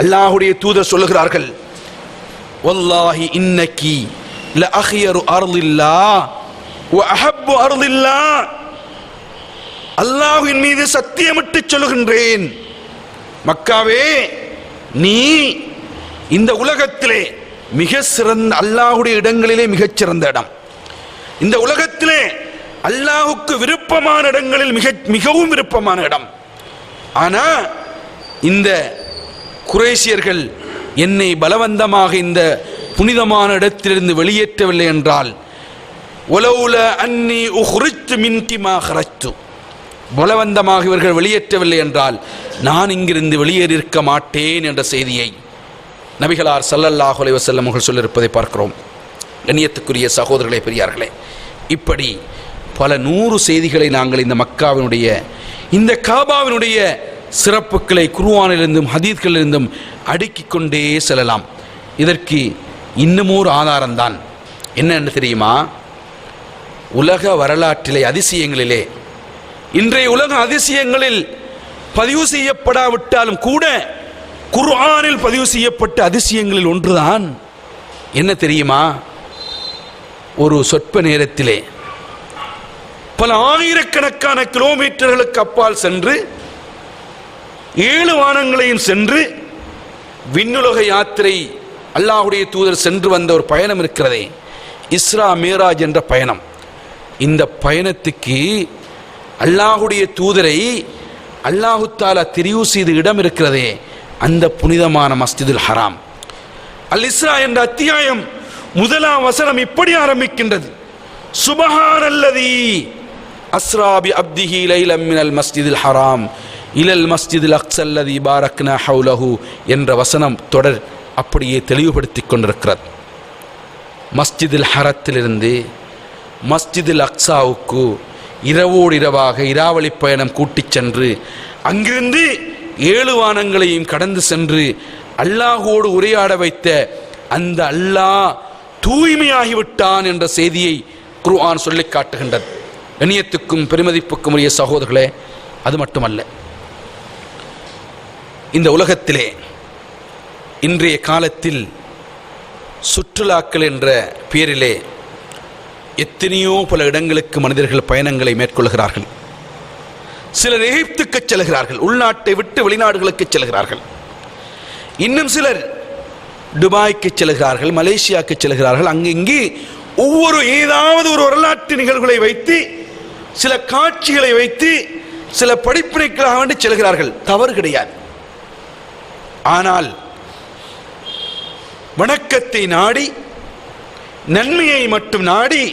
அல்லாஹ்வுடைய தூதர் சொல்லுகிறார்கள், வல்லாஹி இன்னகி லஅஹியரு அர்லில்லாஹ் வ அஹப்பு அர்லில்லாஹ், அல்லாஹ்வின் மீது சத்தியமிட்டு சொல்லுகின்றேன், மக்காவே நீ இந்த உலகத்திலே மிக சிறந்த அல்லாஹ்வுடைய இடங்களிலே மிகச் சிறந்த இடம், இந்த உலகத்திலே அல்லாஹ்வுக்கு விருப்பமான இடங்களில் மிகவும் விருப்பமான இடம். ஆனா இந்த குறைஷியர்கள் என்னை பலவந்தமாக இந்த புனிதமான இடத்திலிருந்து வெளியேற்றவில்லை என்றால், வலௌல அன்னி உஹ்ரிஜ்து மின்கி மா ஹரஜ்து, பலவந்தமாக இவர்கள் வெளியேற்றவில்லை என்றால் நான் இங்கிருந்து வெளியேறியிருக்க மாட்டேன் என்ற செய்தியை நபிகளார் ஸல்லல்லாஹு அலைஹி வஸல்லம் அவர்கள் சொல்லியிருப்பதை பார்க்கிறோம். கண்ணியத்துக்குரிய சகோதரர்களே, பெரியார்களே, இப்படி பல 100 செய்திகளை நாங்கள் இந்த மக்காவினுடைய இந்த காபாவினுடைய சிறப்புகளை குர்ஆனிலிருந்தும் ஹதீஸ்களிலிருந்தும் அடுக்கிக் கொண்டே செல்லலாம். இதற்கு இன்னுமொரு ஆதாரம்தான் என்ன தெரியுமா? உலக வரலாற்றிலே அதிசயங்களிலே, இன்றைய உலக அதிசயங்களில் பதிவு செய்யப்படாவிட்டாலும் கூட குர்ஆனில் பதிவு செய்யப்பட்ட அதிசயங்களில் ஒன்றுதான். என்ன தெரியுமா? ஒரு சொற்ப நேரத்திலே பல ஆயிரக்கணக்கான கிலோமீட்டர்களுக்கு அப்பால் சென்று 7 வானங்களையும் சென்று விண்ணுலக யாத்திரை அல்லாஹ்வுடைய தூதர் சென்று வந்த ஒரு பயணம் இருக்கிறதே, இஸ்ரா மேராஜ் என்ற பயணம். இந்த பயணத்துக்கு அல்லாஹ்வுடைய தூதரை அல்லாஹு தஆலா தெரிவு செய்த இடம் இருக்கிறதே, அந்த புனிதமான மஸ்ஜிதுல் ஹராம். அல் இஸ்ரா என்ற அத்தியாயம் 1ஆம் வசனம் இப்படி ஆரம்பிக்கின்றது, சுப்ஹானல்லதி அஸ்ரா பி அப்திஹி லைலம் மினல் மஸ்ஜிதுல் ஹராம் இலல் மஸ்ஜிதுல் அக்ஸல்லதி பாரக்னா ஹவுலஹு என்ற வசனம் தொடர் அப்படியே தெளிவுபடுத்திக் கொண்டிருக்கிறது. மஸ்ஜிதுல் ஹரத்திலிருந்து மஸ்ஜிதுல் அக்ஸாவுக்கு இரவோடு இரவாக இராவளி பயணம் கூட்டிச் சென்று அங்கிருந்து 7 வானங்களையும் கடந்து சென்று அல்லாஹோடு உரையாட வைத்த அந்த அல்லாஹ் தூய்மையாகிவிட்டான் என்ற செய்தியை குர்ஆன் சொல்லி காட்டுகின்றது. கண்ணியத்துக்கும் பெருமதிப்புக்கும் உரிய சகோதரர்களே, அது மட்டுமல்ல, இந்த உலகத்திலே இன்றைய காலத்தில் சுற்றுலாக்கள் என்ற பெயரிலே எத்தனையோ பல இடங்களுக்கு மனிதர்கள் பயணங்களை மேற்கொள்கிறார்கள். சிலர் எகிப்துக்கு செல்கிறார்கள், உள்நாட்டை விட்டு வெளிநாடுகளுக்கு செல்கிறார்கள். இன்னும் சிலர் துபாய்க்கு செல்கிறார்கள், மலேசியாவுக்கு செல்கிறார்கள். அங்கிங்கு ஒவ்வொரு ஏதாவது ஒரு வரலாற்று நிகழ்வுகளை வைத்து, சில காட்சிகளை வைத்து, சில படிப்பினைக்காக வேண்டி செல்கிறார்கள். தவறு கிடையாது. ஆனால் வணக்கத்தை நாடி, நன்மையை மட்டும் நாடி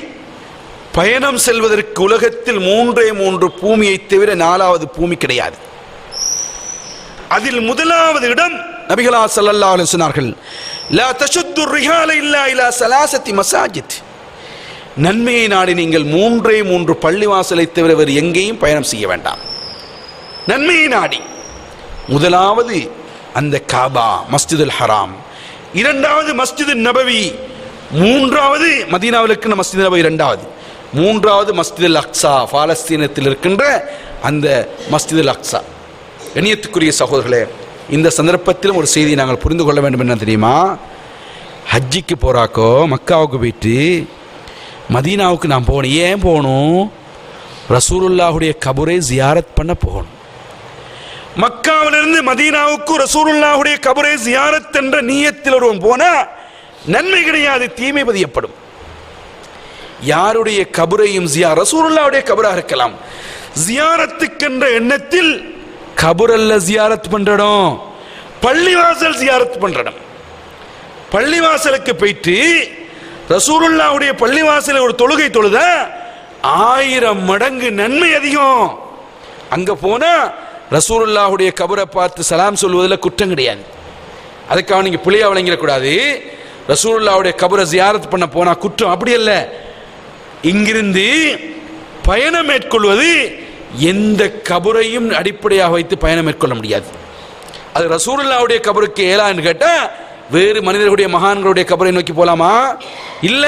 பயணம் செல்வதற்கு உலகத்தில் 3 பூமியை தவிர 4வது பூமி கிடையாது. அதில் முதலாவது இடம் நபிகளார் ஸல்லல்லாஹு அலைஹி சொன்னார்கள், லா தஷுத்து ரிஹால இல்லா இலா ஸலாஸத்தி மஸாஜித். நன்மையை நாடி நீங்கள் 3 பள்ளிவாசலை தவிர வேறு எங்கேயும் பயணம் செய்ய வேண்டாம். நன்மையை நாடி முதலாவது அந்த காபா மஸ்ஜிதுல் ஹராம், இரண்டாவது மஸ்ஜிது நபவி, மூன்றாவது மதீனாவில் இருக்கின்ற மஸ்ஜிது நபவி, இரண்டாவது, மூன்றாவது மஸ்ஜிதுல் அக்ஸா, பாலஸ்தீனத்தில் இருக்கின்ற அந்த மஸ்ஜிதுல் அக்ஸா. கண்ணியத்துக்குரிய சகோதரர்களே, இந்த சந்தர்ப்பத்திலும் ஒரு செய்தியை நாங்கள் புரிந்து கொள்ள வேண்டும். என்ன தெரியுமா? ஹஜ்ஜிக்கு போறாக்கோ மக்காவுக்கு போயிட்டு மதீனாவுக்கு நான் போகணும். ஏன் போகணும்? ரசூலுல்லாஹுடைய கபரை ஜியாரத் பண்ண போகணும். மக்காவிலிருந்து மதீனாவுக்கு ரசூலுல்லாஹுடைய கபரை ஜியாரத் என்ற நியத்தில் ஒருவன் போனா நன்மை கிடையாது, தீமை பதியப்படும். யாருடைய கபரையும் ரசூலுல்லாஹுடைய கபராக இருக்கலாம், ஜியாரத்துக்கென்ற எண்ணத்தில் கபர் அல்ல ஜியாரத் பண்றோம், பள்ளிவாசல் ஜியாரத் பண்றோம். பள்ளிவாசலுக்கு போயிட்டு ரசூலுல்லாஹுடைய பள்ளிவாசல ஒரு தொழுகை தொழுத 1000 மடங்கு நன்மை அதிகம். அங்க போனா ரசூலுல்லாஹுடைய கபரை பார்த்து சலாம் சொல்வதில் குற்றம் கிடையாது. அதுக்காக நீங்க பிள்ளையா வழங்கிடக்கூடாது. ரசூலுல்லாஹுடைய கபரை ஜியாரத் பண்ண போனா குற்றம் அப்படி அல்ல. இங்கிருந்து பயணம் மேற்கொள்வது எந்த கபரையும் அடிப்படையாக வைத்து பயணம் மேற்கொள்ள முடியாது. அது ரசூலுல்லாஹுடைய கபருக்கு ஏலான்னு கேட்டா வேறு மனிதர்களுடைய மகான்களுடைய கபரை நோக்கி போலாமா? இல்ல,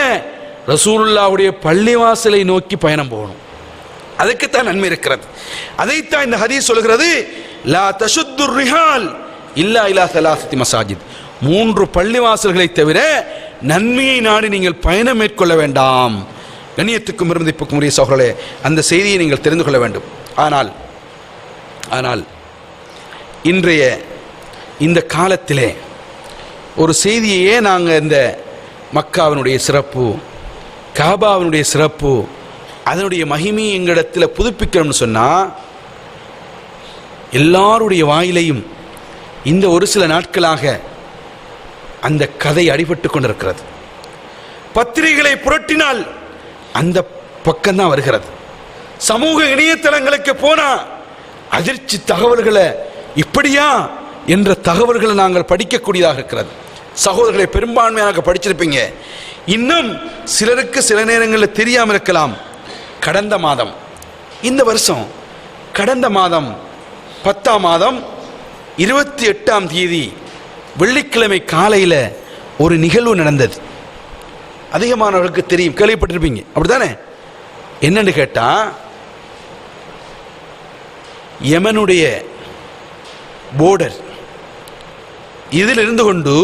ரசூலுல்லாஹுடைய பள்ளிவாசலை நோக்கி பயணம் போகணும். அதுக்குத்தான் நன்மை இருக்கிறது. அதைத்தான் இந்த ஹதீஸ் சொல்கிறது, லா தஷுத்து ரிஹால் இல்லா இலா ஸலாஸத்தி மஸாஜித். 3 பள்ளிவாசல்களை தவிர நன்மையை நாடி நீங்கள் பயணம் மேற்கொள்ள வேண்டாம். கண்ணியத்துக்கும் மதிப்புக்கும் உரிய சகோதரர்களே, அந்த செய்தியை நீங்கள் தெரிந்து கொள்ள வேண்டும். ஆனால் இன்றைய இந்த காலத்திலே ஒரு செய்தியையே நாங்கள் இந்த மக்காவினுடைய சிறப்பு, காபாவினுடைய சிறப்பு, அதனுடைய மகிமை எங்களிடத்தில் புதுப்பிக்கணும்னு சொன்னா எல்லாருடைய வாயிலையும் இந்த ஒரு சில நாட்களாக அந்த கதை அடிபட்டு கொண்டிருக்கிறது. பத்திரிகைகளை புரட்டினால் அந்த பக்கம்தான் வருகிறது. சமூக இணையதளங்களுக்கு போனா அதிர்ச்சி தகவல்களை, இப்படியா என்ற தகவல்களை நாங்கள் படிக்கக்கூடியதாக இருக்கிறது. சகோதரர்களை பெரும்பான்மையாக படிச்சிருப்பீங்க. இன்னும் சிலருக்கு சில நேரங்களில் தெரியாமல் இருக்கலாம். கடந்த மாதம், இந்த வருஷம் கடந்த மாதம் 10ஆம் மாதம் 28ஆம் தேதி வெள்ளிக்கிழமை காலையில் ஒரு நிகழ்வு நடந்தது. அதிகமானவர்களுக்கு தெரியும், கேள்விப்பட்டிருப்பீங்க, அப்படித்தானே? என்னன்னு கேட்டா, யமனுடைய போர்டர் இதில் இருந்து கொண்டு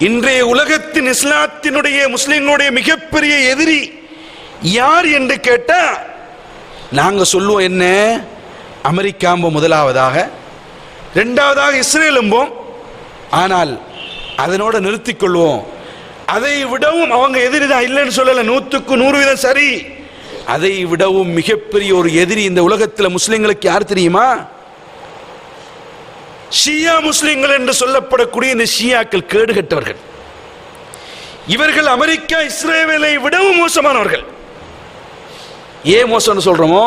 இன்றைய உலகத்தின் இஸ்லாத்தினுடைய முஸ்லிம்களுடைய மிகப்பெரிய எதிரி யார் என்று கேட்டா நாங்க சொல்லுவோம் என்ன, அமெரிக்காம்போ முதலாவதாக, இரண்டாவதாக இஸ்ரேலும்போம். ஆனால் அதனோட நிறுத்திக் கொள்வோம். அதை விடவும் அவங்க எதிரி தான், இல்லைன்னு சொல்லல, 100க்கு 100% சரி. அதை விடவும் மிகப்பெரிய ஒரு எதிரி இந்த உலகத்தில் முஸ்லிம்களுக்கு யார் தெரியுமா? ஷியா முஸ்லிம்கள் என்று சொல்லப்படக்கூடிய இந்த ஷியாக்கள் கேடுகட்டவர்கள். இவர்கள் அமெரிக்கா இஸ்ரேலை விடவும் மோசமானவர்கள். ஏன் மோசம்னு சொல்றோமோ,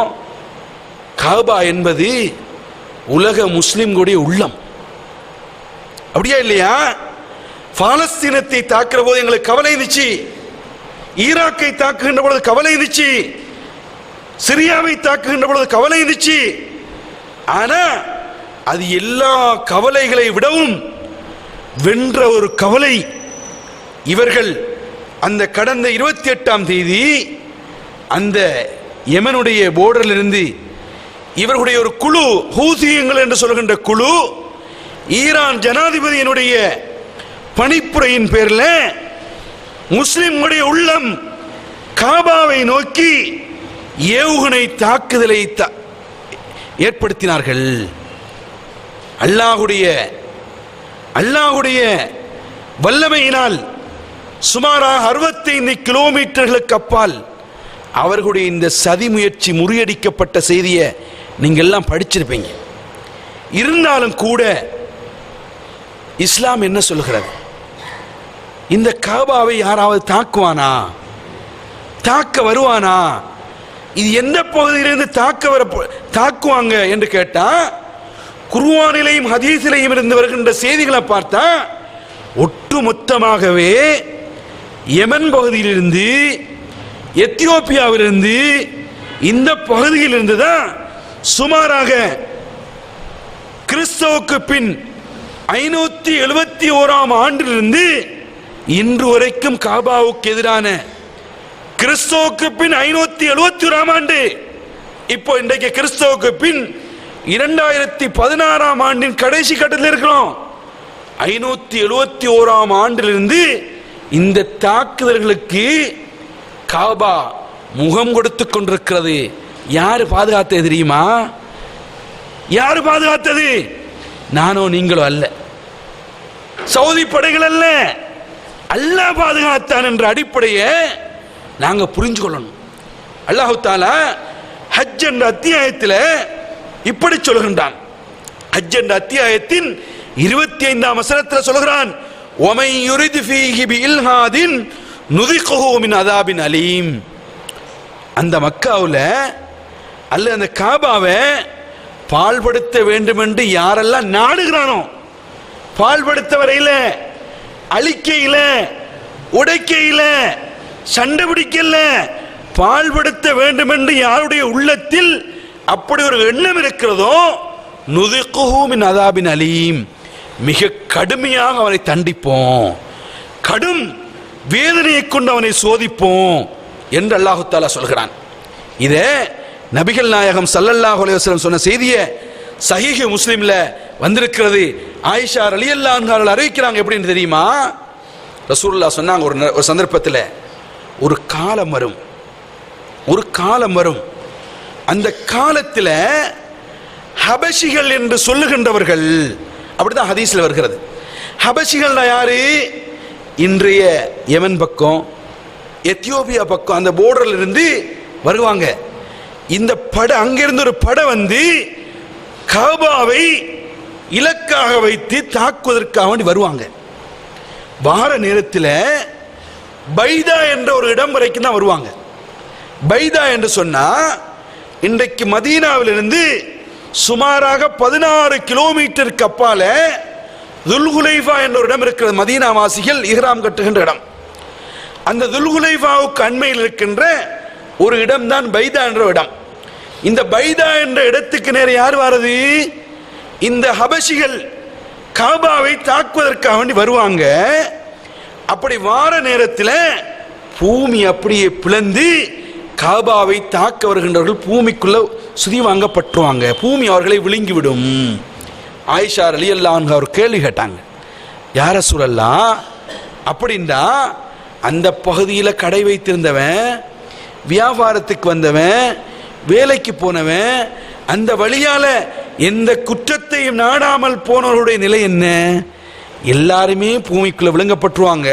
காபா என்பது உலக முஸ்லிம்களுடைய உள்ளம், அப்படியா இல்லையா? பாலஸ்தீனத்தை தாக்குற போது எங்களுக்கு கவலை இருந்துச்சு, ஈராக்கை தாக்குகின்ற பொழுது கவலை இருந்துச்சு, சிரியாவை தாக்குகின்ற பொழுது கவலை இருந்துச்சு. ஆனா அது எல்லா கவலைகளை விடவும் வென்ற ஒரு கவலை. இவர்கள் அந்த கடந்த 28ஆம் தேதி அந்த யமனுடைய போர்டரில் இருந்து இவர்களுடைய ஒரு குழு, ஹூதியங்கள் என்று சொல்கின்ற குழு, ஈரான் ஜனாதிபதியினுடைய பணிப்புரையின் பேரில் முஸ்லிம்களுடைய உள்ளம் காபாவை நோக்கி ஏவுகணை தாக்குதலை ஏற்படுத்தினார்கள். அல்லாஹுடைய வல்லமையினால் சுமாராக 65 கிலோமீட்டர்களுக்கு அப்பால் அவர்களுடைய இந்த சதி முயற்சி முறியடிக்கப்பட்ட செய்தியை நீங்க எல்லாம் படிச்சிருப்பீங்க. இருந்தாலும் கூட இஸ்லாம் என்ன சொல்கிறது? இந்த காபாவை யாராவது தாக்குவானா, தாக்க வருவானா, இது எந்த பகுதியிலிருந்து தாக்குவாங்க என்று கேட்டா, குர்ஆனிலேயும் ஹதீஸிலேயும் இருந்து வருகின்ற செய்திகளை பார்த்தா ஒட்டுமொத்தமாகவே யமன் பகுதியிலிருந்து, எத்தியோப்பியாவிலிருந்து, இந்த பகுதியிலிருந்து தான் சுமாராக கிறிஸ்துவுக்கு பின் 571ஆம் ஆண்டிலிருந்து இன்று வரைக்கும் காபாவுக்கு எதிரான, கிறிஸ்துவுக்கு பின் 571ஆம் ஆண்டு, இப்போ இன்றைக்கு கிறிஸ்துவுக்கு பின் 2016ஆம் ஆண்டின் கடைசி கட்டத்தில் இருக்கிறோம். 571ஆம் ஆண்டிலிருந்து இந்த தாக்குதல்களுக்கு காபா முகம் கொடுத்து கொண்டிருக்கிறது. யாரு பாதுகாத்தது தெரியுமா? யாரு பாதுகாத்தது? நானோ நீங்களோ அல்ல, சவுதி படைகள் அல்ல, அல்லாஹ் பாதுகாத்தான் என்ற அடிப்படையை நாங்க புரிஞ்சு கொள்ளணும். அல்லாஹ் தஆலா ஹஜ் என்ற அத்தியாயத்தில் இப்படி சொல்கின்றான். ஹஜ் என்ற அத்தியாயத்தின் 25ஆம் வசனத்தில் சொல்கிறான், وَمَنْ يُرِدْ فِيهِ بِإِلْحَادٍ نُذِقْهُ مِنْ عَذَابٍ أَلِيمٍ. அந்த மக்காவுல அல்ல அந்த காபாவை பாழ்படுத்த வேண்டும் என்று யாரெல்லாம் நாடுகிறானோ, பாழ்படுத்த வரையில, அழிக்கையில, உடைக்கையில, சண்டை பிடிக்கல, பாழ்படுத்த வேண்டும் என்று யாருடைய உள்ளத்தில் அப்படி ஒரு எண்ணம் இருக்கிறதோ, நுதிக்குஹு மின் அதாபின் அலீம், மிக கடுமையாக அவனை தண்டிப்போம், கடும் வேதனையை கொண்டு அவனை சோதிப்போம் என்று அல்லாஹு தஆலா சொல்கிறான். இதே நபிகள் நாயகம் ஸல்லல்லாஹு அலைஹி வஸல்லம் சொன்ன செய்தியை சஹீஹ் முஸ்லிம்ல வந்திருக்கிறது. ஆயிஷா ரலியல்லாஹு அன்ஹா அறிவிக்கிறாங்க. எப்படின்னு தெரியுமா? ரசூலுல்லாஹ் சொன்னாங்க, ஒரு சந்தர்ப்பத்தில் ஒரு காலம் வரும், ஒரு காலம் வரும், அந்த காலத்தில் ஹபஷிகள் என்று சொல்லுகின்றவர்கள், அப்படிதான் ஹதீஸ்ல வருகிறது. ஹபஷிகள் யாரு? இன்றைய யமன் பக்கம், எத்தியோப்பியா பக்கம், அந்த போர்டர்ல இருந்து வருவாங்க. இந்த படை, அங்கிருந்து ஒரு படை வந்து காபாவை இலக்காக வைத்து தாக்குவதற்காக வேண்டி வருவாங்க. வார நேரத்தில் பைதா என்ற ஒரு இடம் வரைக்கும் தான் வருவாங்க. பைதா என்று சொன்னா இன்றைக்கு மதீனாவிலிருந்து சுமாராக 16 கிலோமீட்டருக்கு அப்பால துல்ஹுலைஃபா என்ற ஒரு இடம் இருக்கிறது. மதீனா வாசிகள் இஹ்ராம் கட்டுகின்ற இடம். அந்த துல்ஹுலைஃபாவுக்கு அண்மையில் இருக்கின்ற ஒரு இடம் தான் பைதா என்ற இடம். இந்த பைதா என்ற இடத்துக்கு நேர யார் வாரது? இந்த ஹபஷிகள் காபாவை தாக்குவதற்காக வேண்டி வருவாங்க. அப்படி வார நேரத்தில் பூமி அப்படியே பிளந்து காபாவை தாக்க வருகின்றவர்கள் பூமிக்குள்ள சுதி வாங்கப்பட்டுருவாங்க, பூமி அவர்களை விழுங்கிவிடும். ஆயிஷா ரலியல்லாஹு அன்ஹா ஒரு கேள்வி கேட்டாங்க, யார ரசூலல்லாஹ், அப்படின்னா அந்த பகுதியில் கடை வைத்திருந்தவன், வியாபாரத்துக்கு வந்தவன், வேலைக்கு போனவன், அந்த வழியால எந்த குற்றத்தையும் நாடாமல் போனவருடைய நிலை என்ன? எல்லாருமே பூமிக்குள்ள விழுங்கப்பட்டுருவாங்க.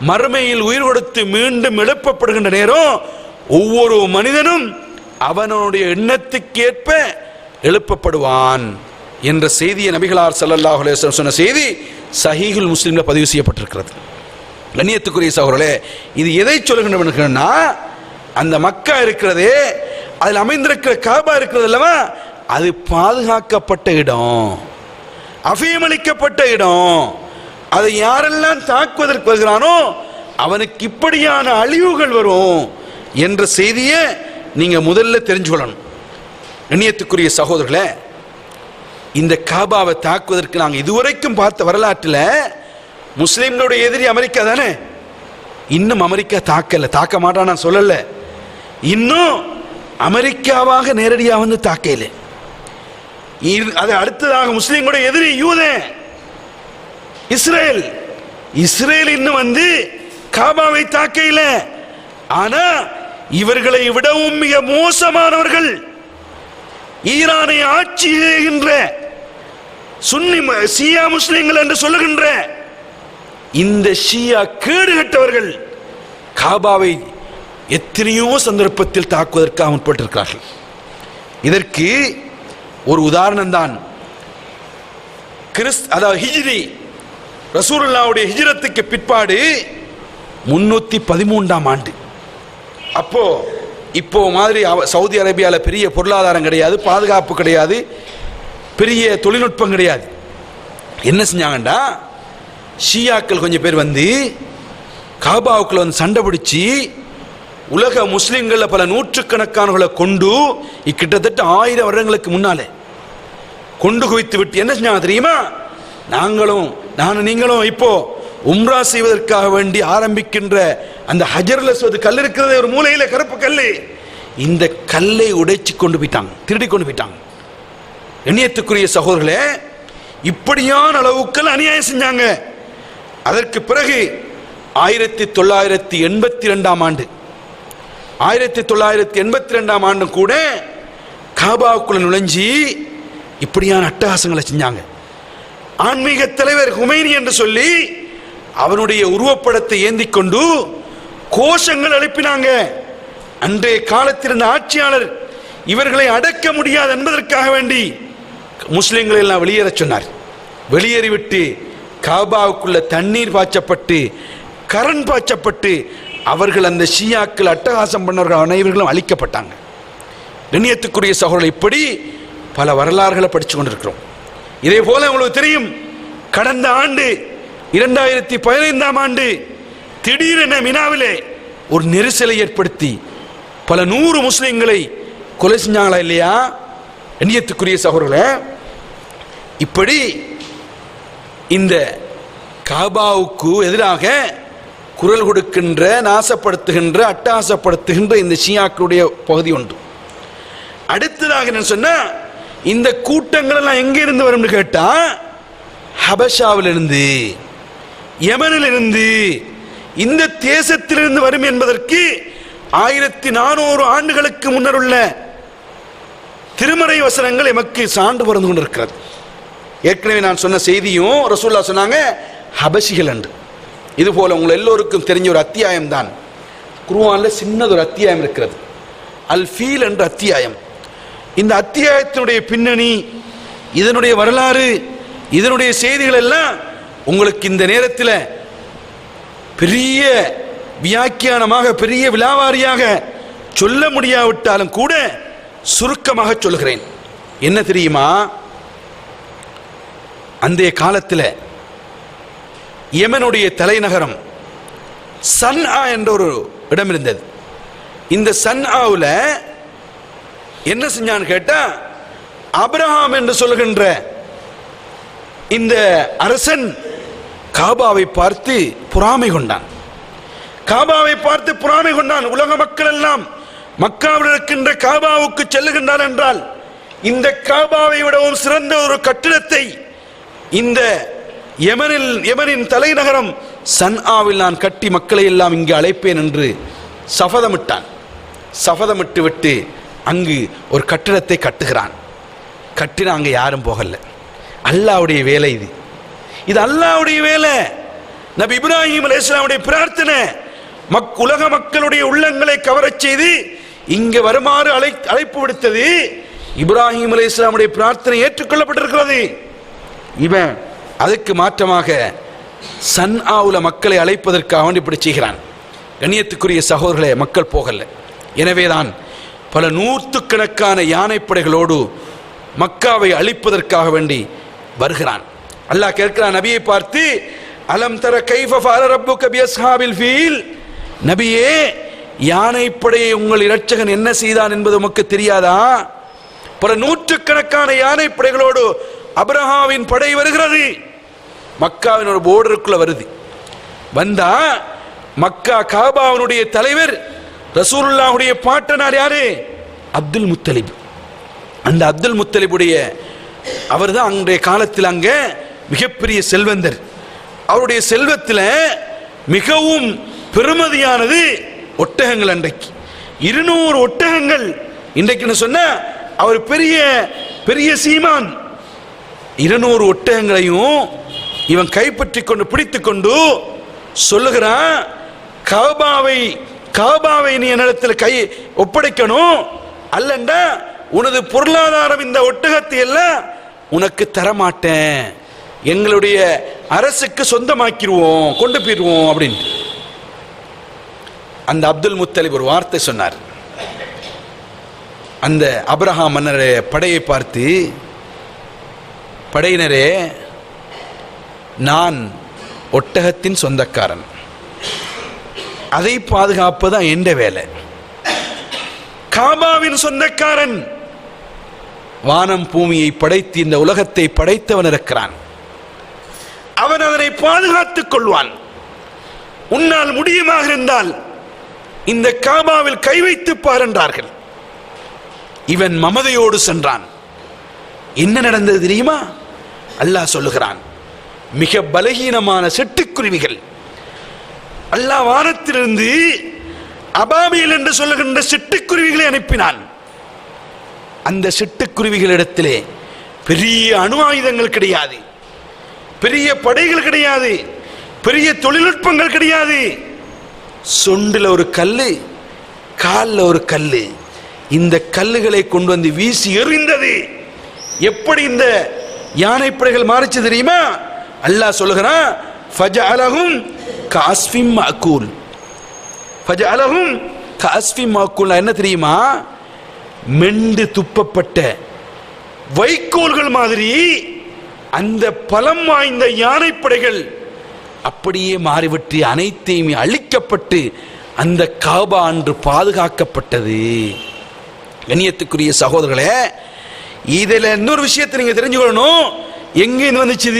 மறுமையில் உயிர் கொடுத்து மீண்டும் எழுப்பப்படுகின்ற நேரம் ஒவ்வொரு மனிதனும் அவனுடைய எண்ணத்துக்கேற்ப எழுப்பப்படுவான் என்ற செய்தியை நபிகளார் ஸல்லல்லாஹு அலைஹி வஸல்லம் சொன்ன செய்தி சஹீஹுல் முஸ்லிம்ல பதிவு செய்யப்பட்டிருக்கிறது. கண்ணியத்துக்குரிய சகோதரர்களே, இது எதை சொல்லுகின்றன? அந்த மக்கா இருக்கிறதே, அதில் அமைந்திருக்கிற காபா இருக்கிறது அல்லவா, அது பாதுகாக்கப்பட்ட இடம், அபியமளிக்கப்பட்ட இடம். அதை யாரெல்லாம் தாக்குவதற்கு வருகிறானோ அவனுக்கு இப்படியான அழிவுகள் வரும் என்ற செய்தியை நீங்க முதல்ல தெரிஞ்சுக்கொள்ளணும். கண்ணியத்துக்குரிய சகோதரர்களே, இந்த காபாவை தாக்குவதற்கு நாங்கள் இதுவரைக்கும் பார்த்த வரலாற்றில் முஸ்லிம்களுடைய எதிரி அமெரிக்கா தானே. இன்னும் அமெரிக்கா தாக்க மாட்டான் நான் சொல்லல, இன்னும் அமெரிக்காவாக நேரடியாக வந்து தாக்கல. அது அடுத்ததாக முஸ்லிம்களுடைய எதிரி யூதன் இஸ்ரேல். இஸ்ரேல் இன்னும் வந்து காபாவை தாக்கல. ஆனா இவர்களை விடவும் மிக மோசமானவர்கள் ஈரானை ஆட்சி செய்கின்ற சுன்னி ஷியா முஸ்லிம்கள் என்று சொல்லுகின்ற இந்த ஷியா கேடுகட்டவர்கள் காபாவை எத்தனையோ சந்தர்ப்பத்தில் தாக்குவதற்காக முற்பட்டிருக்கிறார்கள். இதற்கு ஒரு உதாரணம் தான் அதாவது ஹிஜ்ரி, ரசூலுல்லாஹ்வுடைய ஹிஜ்ரத்துக்கு பிற்பாடு 313ஆம் ஆண்டு. இப்போ மாதிரி சவுதி அரேபியாவில் பெரிய பொருளாதாரம் கிடையாது, பாதுகாப்பு கிடையாது, பெரிய தொழில்நுட்பம் கிடையாது. என்ன செஞ்சாங்கண்டா, ஷியாக்கள் கொஞ்சம் பேர் வந்து காபாவுக்குள்ள வந்து சண்டை பிடிச்சி உலக முஸ்லிம்களை பல நூற்றுக்கணக்கானவர்களை கொண்டு கிட்டத்தட்ட 1000 வருடங்களுக்கு முன்னாலே கொண்டு குவித்து விட்டு என்ன செஞ்சாங்க தெரியுமா? நானும் நீங்களும் இப்போ உம்ரா செய்வதற்காக வேண்டி ஆரம்பிக்கின்ற அந்த ஹஜருல் அஸ்வத் கல் இருக்கிறதே ஒரு மூலையில கருப்பு கல்லு, இந்த கல்லை உடைச்சு கொண்டு போயிட்டாங்க, திருடி கொண்டு போயிட்டாங்க. எண்ணியத்துக்குரிய சகோதரர்களே, இப்படியான அளவுக்கு அநியாயம் செஞ்சாங்க. அதற்கு பிறகு 1982 ஆண்டு கூட காபாவுக்குள்ள நுழைஞ்சி இப்படியான அட்டகாசங்களை செஞ்சாங்க. ஆன்மீக தலைவர் ஹுமைனி என்று சொல்லி அவனுடைய உருவப்படத்தை ஏந்தி கொண்டு கோஷங்கள் எழுப்பினாங்க. அன்றைய காலத்தில் இருந்த ஆட்சியாளர் இவர்களை அடக்க முடியாது என்பதற்காக வேண்டி முஸ்லிம்களை எல்லாம் வெளியேற சொன்னார். வெளியேறிவிட்டு காபாவுக்குள்ள தண்ணீர் பாய்ச்சப்பட்டு கரண் பாய்ச்சப்பட்டு அவர்கள் அந்த ஷியாக்கள் அட்டகாசம் பண்ணவர்கள் அனைவர்களும் அழிக்கப்பட்டாங்க. கண்ணியத்துக்குரிய சகோதரர்கள், இப்படி பல வரலாறுகளை படித்து கொண்டிருக்கிறோம். இதே போல உங்களுக்கு தெரியும், கடந்த ஆண்டு 2015 ஆண்டு திடீரென மினாவிலே ஒரு நெரிசலை ஏற்படுத்தி பல 100 முஸ்லிம்களை கொலை செஞ்சாங்களா இல்லையா? கண்ணியத்துக்குரிய சகோதரர்களே, இப்படி இந்த காபாவுக்கு எதிராக குரல் கொடுக்கின்ற, நாசப்படுத்துகின்ற, அட்டகாசப்படுத்துகின்ற இந்த ஷியாக்களுடைய பகுதி உண்டு. அடுத்ததாக என்ன சொன்னா, இந்த கூட்டங்கள் எல்லாம் எங்க இருந்து வரும் கேட்டா, ஹபஷாவிலிருந்து, யமனிலிருந்து, இந்த தேசத்திலிருந்து வரும் என்பதற்கு 1400 ஆண்டுகளுக்கு முன்னர் உள்ள திருமறை வசனங்கள் எமக்கு சான்று பறந்து கொண்டிருக்கிறது. ஏற்கனவே நான் சொன்ன செய்தியும் ரசூலுல்லாஹ் சொன்னாங்க ஹபஷிகள் என்று. இது போல உங்கள் எல்லோருக்கும் தெரிஞ்ச ஒரு அத்தியாயம் தான் குர்ஆன்ல சின்னதொரு அத்தியாயம் இருக்கிறது, அல் ஃபீல் என்ற அத்தியாயம். இந்த அத்தியாயத்தினுடைய பின்னணி, இதனுடைய வரலாறு, இதனுடைய செய்திகள் எல்லாம் உங்களுக்கு இந்த நேரத்தில் பெரிய வியாக்கியானமாக, பெரிய விலாவாரியாக சொல்ல முடியாவிட்டாலும் கூட சுருக்கமாக சொல்கிறேன். என்ன தெரியுமா? அந்த காலத்தில் யமனுடைய தலைநகரம் சன்ஆ என்ற ஒரு இடம் இருந்தது. இந்த சன்ஆவுல என்ன செஞ்சான்னு கேட்டா, அப்ரஹாம் என்று சொல்கின்ற இந்த அரசன் காபாவை பார்த்து பொறாமை கொண்டான். காபாவை பார்த்து பொறாமை கொண்டான். உலக மக்கள் எல்லாம் மக்காவில் இருக்கின்ற காபாவுக்கு செல்லுகின்றார் என்றால் இந்த காபாவை விடவும் சிறந்த ஒரு கட்டிடத்தை இந்த யமனின் தலைநகரம் சன்ஆவில் நான் கட்டி மக்களை எல்லாம் இங்கு அழைப்பேன் என்று சபதமிட்டான். சபதமிட்டு விட்டு அங்கு ஒரு கட்டிடத்தை கட்டுகிறான். கட்டினா அங்க யாரும் போகல. அல்லாஹ்வுடைய வேலை இது. இது அல்லாஹ்வுடைய வேலை. நபி இப்ராஹிம் அலைஹிஸ்ஸலாமுடைய பிரார்த்தனை உலக மக்களுடைய உள்ளங்களை கவரச் செய்து இங்கு வருமாறு அழைப்பு விடுத்தது. இப்ராஹிம் அலைஹிஸ்ஸலாமுடைய பிரார்த்தனை ஏற்றுக்கொள்ளப்பட்டிருக்கிறது. இவன் அதுக்கு மாற்றமாக சன்ஆவுல மக்களை அழைப்பதற்காக இப்படி செய்கிறான். கண்ணியத்துக்குரிய சகோதரர்களே, மக்கள் போகல. எனவேதான் பல நூற்றுக்கணக்கான யானைப்படைகளோடு மக்காவை அழிப்பதற்காக வேண்டி வருகிறான். அல்லாஹ் கேட்கிறான் நபியை பார்த்து, அலம் தர கைஃப ஃபஅல ரப்புக பிஅஸ்ஹாபில் ஃபீல், நபியே யானைப்படையை உங்கள் இரட்சகன் என்ன செய்தான் என்பது உமக்கு தெரியாதா? பல நூற்றுக்கணக்கான யானைப்படைகளோடு அப்ரஹாவின் படை வருகிறது. மக்காவின் ஒரு போர்டருக்குள்ள வருது. வந்தா மக்கா காபாவினுடைய தலைவர் ரசூலுல்லாஹுடைய பாட்டனார் யாரு? அப்துல் முத்தலிப். அந்த அப்துல் முத்தலிபுடைய அவர் தான் அன்றைய காலத்தில் அங்க மிகப்பெரிய செல்வந்தர். அவருடைய செல்வத்தில் மிகவும் பெருமதியானது ஒட்டகங்கள். அன்றைக்கு 200 ஒட்டகங்கள். இன்றைக்கு சொன்ன அவர் பெரிய பெரிய சீமான். 200 ஒட்டகங்களையும் இவன் கைப்பற்றி கொண்டு பிடித்துக் கொண்டு சொல்லுகிறான், காபாவை நீ என்னிடத்தில் கை ஒப்படைக்கணும், அல்லண்டா உனது பொருளாதாரம் இந்த ஒட்டகத்தை எல்லாம் உனக்கு தரமாட்டேன், எங்களுடைய அரசுக்கு சொந்தமாக்கிடுவோம், கொண்டு போயிடுவோம் அப்படின்னு. அந்த அப்துல் முத்தலிப் ஒரு வார்த்தை சொன்னார். அந்த அப்ரஹாம் மன்னருடைய படையை பார்த்து, படையினரே, நான் ஒட்டகத்தின் சொந்தக்காரன், அதை பாதுகாப்பதான் என்ற வேலை. காபாவின் சொந்தக்காரன், வானம் பூமியை படைத்து இந்த உலகத்தை படைத்தவன் இருக்கிறான், அவன் அதனை பாதுகாத்துக் கொள்வான். உன்னால் முடியுமாக இருந்தால் இந்த காபாவில் கை வைத்து பார் என்றார்கள். இவன் மமதையோடு சென்றான். என்ன நடந்தது தெரியுமா? அல்லாஹ் சொல்லுகிறான், மிக பலகீனமான சிட்டுக்குருவிகள். அல்லாஹ் வானத்திலிருந்து அபாபில் என்று சொல்லுகின்ற சிட்டுக்குருவிகளை அனுப்பினான். அந்த சிட்டுக்குருவிகளிடத்திலே பெரிய அணு ஆயுதங்கள் கிடையாது, பெரிய படைகள் கிடையாது, பெரிய தொழில்நுட்பங்கள் கிடையாது. சொண்டில் ஒரு கல்லு, காலில் ஒரு கல்லு, இந்த கல்லுகளை கொண்டு வந்து வீசி எறிந்தது. எப்படி இந்த யானைப்படைகள் மாறிச்சு தெரியுமா? அல்லாஹ் சொல்லுகிறான், ஃபஜஅலஹும் கஅஸ்ஃபிம் மஅகூல். ஃபஜஅலஹும் கஅஸ்ஃபிம் மஅகூல் என்ன தெரியுமா? மெண்டு துப்பப்பட்ட வைக்கோல்கள் மாதிரி அந்த பலம் வாய்ந்த யானைப்படைகள் அப்படியே மாறிவிட்டு அனைத்தையும் அழிக்கப்பட்டு அந்த காபா அன்று பாதுகாக்கப்பட்டது. கண்ணியத்துக்குரிய சகோதரர்களே, இதில் இன்னொரு விஷயத்தை நீங்க தெரிஞ்சுக்கணும். எங்கிருந்து வந்துச்சு?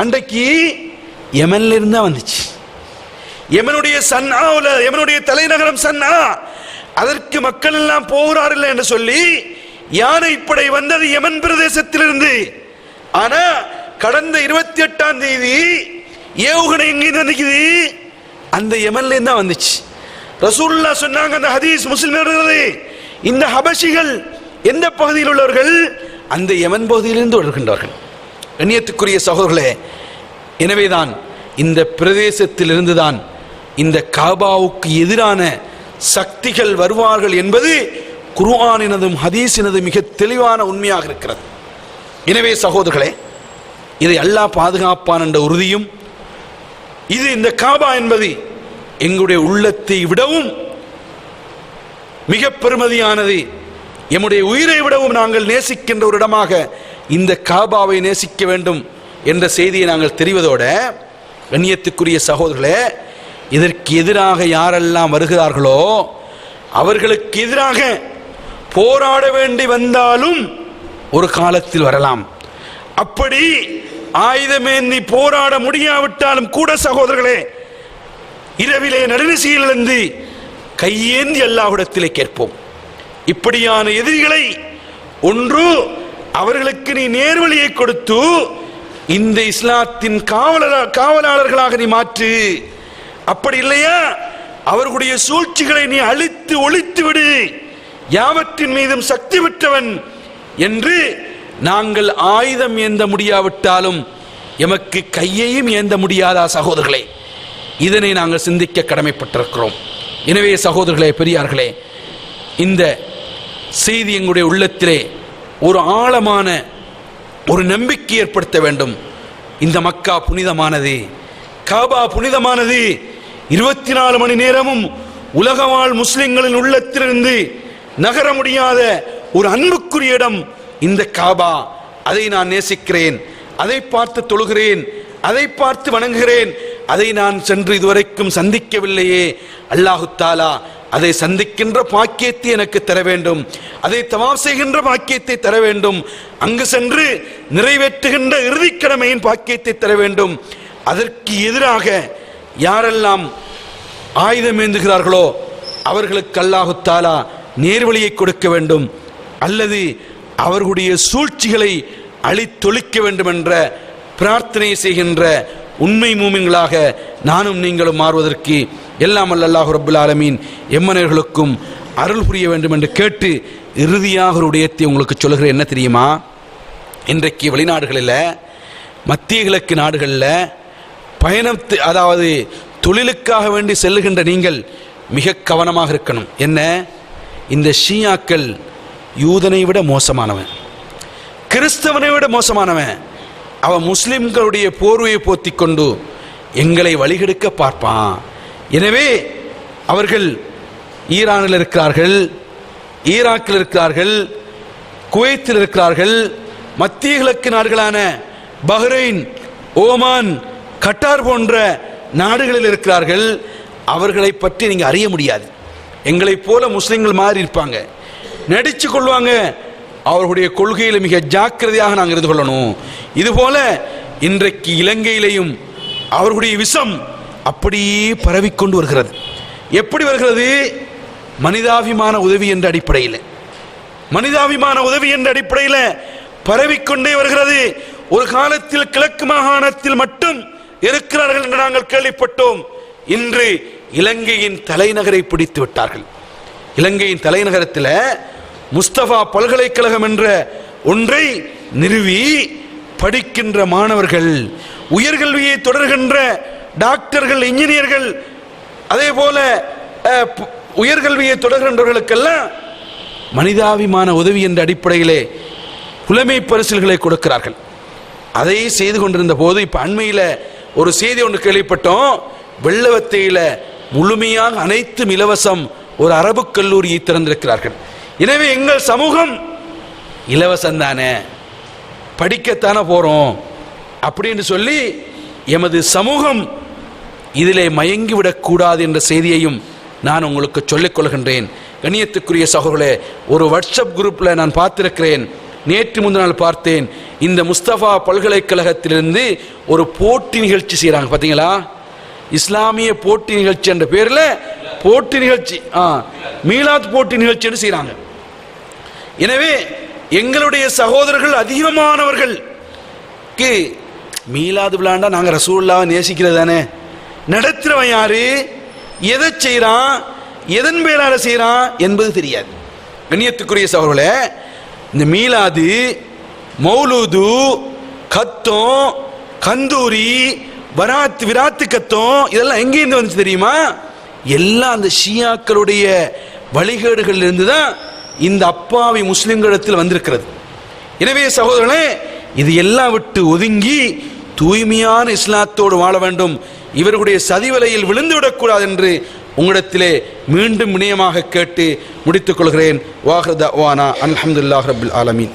அன்றைக்கு யமன்ல இருந்தா வந்துச்சு. யமனுடைய சன்ஆவுல, யமனுடைய தலைநகரம் சன்ஆ, அதற்கு மக்கள் எல்லாம் போகிறார்கள் என்று சொல்லி யானைப்படை வந்தது யமன் பிரதேசத்திலிருந்து. ஆனா கடந்த 28ஆம் தேதி ஏவுகணை எங்கிருந்து வந்துக்குது? அந்த யமன்ல இருந்தா வந்துச்சு. ரசூலுல்லாஹ் சொன்னாங்க, அந்த ஹதீஸ் முஸ்லிம் வருகிறது, இந்த ஹபஷிகள் எந்த பகுதியில் உள்ளவர்கள்? அந்த யமன் பகுதியிலிருந்து வருகின்றார்கள். கண்ணியத்துக்குரிய சகோதரர்களே, எனவேதான் இந்த பிரதேசத்திலிருந்து தான் இந்த காபாவுக்கு எதிரான சக்திகள் வருவார்கள் என்பது குர்ஆனினதும் ஹதீஸினதும் மிக தெளிவான உண்மையாக இருக்கிறது. எனவே சகோதரர்களே, இதை அல்லாஹ் பாதுகாப்பான் என்ற உறுதியும், இது இந்த காபா என்பது எங்களுடைய உள்ளத்தை விடவும் மிக பெருமதியானது, எம்முடைய உயிரை விடவும் நாங்கள் நேசிக்கின்ற ஒரு இடமாக இந்த காபாவை நேசிக்க வேண்டும் என்ற செய்தியை நாங்கள் தெரிவதோட, கண்ணியத்துக்குரிய சகோதரர்களே, இதற்கு எதிராக யாரெல்லாம் வருகிறார்களோ அவர்களுக்கு எதிராக போராட வேண்டி வந்தாலும் ஒரு காலத்தில் வரலாம். அப்படி ஆயுதமேந்தி போராட முடியாவிட்டாலும் கூட சகோதரர்களே, இரவிலே நடுநிசையிலிருந்து கையேந்தி அல்லாஹ்விடத்திலே கேட்போம். இப்படியான எதிரிகளை ஒன்று அவர்களுக்கு நீ நேர்வழியை கொடுத்து இந்த இஸ்லாத்தின் காவலாளர்களாக நீ மாற்று. அப்படி இல்லையா அவர்களுடைய சூழ்ச்சிகளை நீ அழித்து ஒழித்து விடு. யாவற்றின் மீதும் சக்தி பெற்றவன் என்று நாங்கள் ஆயுதம் ஏந்த முடியாவிட்டாலும் எமக்கு கையையும் ஏந்த முடியாதா சகோதரர்களே? இதனை நாங்கள் சிந்திக்க கடமைப்பட்டிருக்கிறோம். எனவே சகோதரர்களே, பெரியார்களே, இந்த செய்தி எங்களுடைய உள்ளத்திலே ஒரு ஆழமான ஒரு நம்பிக்கை ஏற்படுத்த வேண்டும். இந்த மக்கா புனிதமானது, காபா புனிதமானது. 24 மணி நேரமும் உலக வாழ் முஸ்லிம்களின் உள்ளத்திலிருந்து நகர முடியாத ஒரு அன்புக்குரிய இடம் இந்த காபா. அதை நான் நேசிக்கிறேன், அதை பார்த்து தொழுகிறேன், அதை பார்த்து வணங்குகிறேன். அதை நான் சென்று இதுவரைக்கும் சந்திக்கவில்லையே, அல்லாஹு தாலா அதை சந்திக்கின்ற பாக்கியத்தை எனக்கு தர வேண்டும், அதை தவாஃப் செய்கின்ற பாக்கியத்தை தர வேண்டும், அங்கு சென்று நிறைவேற்றுகின்ற இறுதிக்கடமையின் பாக்கியத்தை தர வேண்டும். அதற்கு எதிராக யாரெல்லாம் ஆயுதம் ஏந்துகிறார்களோ அவர்களுக்கு அல்லாஹு தாலா நேர்வழியை கொடுக்க வேண்டும், அல்லது அவர்களுடைய சூழ்ச்சிகளை அழித்தொழிக்க வேண்டும் என்ற பிரார்த்தனை செய்கின்ற உண்மை மூமின்களாக நானும் நீங்களும் மாறுவதற்கு எல்லாம் வல்ல அல்லாஹ் ரப்புல் ஆலமீன் எம்மனர்களுக்கும் அருள் புரிய வேண்டும் என்று கேட்டு இறுதியாக ஒரு விடயத்தை உங்களுக்கு சொல்லுகிறேன். என்ன தெரியுமா? இன்றைக்கு வெளிநாடுகளில், மத்திய கிழக்கு நாடுகளில் பயணத்து, அதாவது தொழிலுக்காக வேண்டி செல்லுகின்ற நீங்கள் மிக கவனமாக இருக்கணும். என்ன? இந்த ஷியாக்கள் யூதனை விட மோசமானவன், கிறிஸ்தவனை விட மோசமானவன். அவன் முஸ்லிம்களுடைய போர்வையை போத்தி கொண்டு எங்களை வழிகெடுக்க பார்ப்பான். எனவே அவர்கள் ஈரானில் இருக்கிறார்கள், ஈராக்கில் இருக்கிறார்கள், குவைத்தில் இருக்கிறார்கள், மத்திய கிழக்கு நாடுகளான பஹ்ரைன், ஓமான், கட்டார் போன்ற நாடுகளில் இருக்கிறார்கள். அவர்களை பற்றி நீங்க அறிய முடியாது. எங்களைப் போல முஸ்லிம்கள் மாதிரி இருப்பாங்க, நடிச்சு கொள்வாங்க. அவர்களுடைய கொள்கையில் மிக ஜாக்கிரதையாக நாங்கள் இருந்து கொள்ளணும். இதுபோல இன்றைக்கு இலங்கையிலேயும் அவர்களுடைய விஷம் அப்படியே பரவிக்கொண்டு வருகிறது. எப்படி வருகிறது? மனிதாபிமான உதவி என்ற அடிப்படையில், மனிதாபிமான உதவி என்ற அடிப்படையில் பரவிக்கொண்டே வருகிறது. ஒரு காலத்தில் கிழக்கு மாகாணத்தில் மட்டும் இருக்கிறார்கள் என்று நாங்கள் கேள்விப்பட்டோம். இன்று இலங்கையின் தலைநகரை பிடித்து விட்டார்கள். இலங்கையின் தலைநகரத்தில் முஸ்தபா பல்கலைக்கழகம் என்ற ஒன்றை நிறுவி படிக்கின்ற மாணவர்கள், உயர்கல்வியை தொடர்கின்ற டாக்டர்கள், இன்ஜினியர்கள், அதே போல உயர்கல்வியை தொடர்கின்றவர்களுக்கெல்லாம் மனிதாபிமான உதவி என்ற அடிப்படையிலே புலமை பரிசில்களை கொடுக்கிறார்கள். அதை செய்து கொண்டிருந்த போது இப்ப அண்மையில் ஒரு செய்தி ஒன்று கேள்விப்பட்டோம். வெள்ளவத்தையில முழுமையாக அனைத்தும் இலவசம் ஒரு அரபு கல்லூரியை திறந்திருக்கிறார்கள். எனவே எங்கள் சமூகம் இலவசம் தானே, படிக்கத்தானே போறோம் அப்படின்னு சொல்லி எமது சமூகம் இதிலே மயங்கிவிடக் கூடாது என்ற செய்தியையும் நான் உங்களுக்கு சொல்லிக் கொள்கின்றேன். கண்ணியத்துக்குரிய சகோதரர்களே, ஒரு வாட்ஸ்அப் குரூப்ல நான் பார்த்திருக்கிறேன், நேற்று முந்தினால் பார்த்தேன். இந்த முஸ்தபா பல்கலைக்கழகத்திலிருந்து ஒரு போட்டி நிகழ்ச்சி செய்யறாங்க. பாத்தீங்களா? இஸ்லாமிய போட்டி நிகழ்ச்சி என்ற பேர்ல போட்டி நிகழ்ச்சி, மீலாத் போட்டி நிகழ்ச்சி செய்யறாங்க. எனவே எங்களுடைய சகோதரர்கள் அதிகமானவர்களுக்கு மீலாது விழாண்டா நாங்க ரசூலுல்லாஹ்வை நேசிக்கிறது தானே. நடத்துறவன் யாரு, எதை செய்யறான், எதன் பேரால செய்யறான் என்பது தெரியாது. கண்ணியத்துக்குரிய சகோதரர்களே, இந்த மீலாது, மௌலூது, கத்தம், கந்தூரி, விராத்து கத்தம் இதெல்லாம் எங்கேருந்து வந்துச்சு தெரியுமா? எல்லாம் அந்த ஷியாக்களுடைய வழிகேடுகளில் இருந்து தான் இந்த அப்பாவி முஸ்லிம்களிடத்தில் வந்திருக்கிறது. எனவே சகோதரர்களே, இது எல்லாம் விட்டு ஒதுங்கி தூய்மையான இஸ்லாத்தோடு வாழ வேண்டும். இவர்களுடைய சதிவலையில் விழுந்து விடக்கூடாது என்று உங்களிடத்திலே மீண்டும் வினயமாக கேட்டு முடித்துக் கொள்கிறேன். வாஹிர் தஅவானா அல்ஹம்துலில்லாஹி ரப்பில் ஆலமீன்.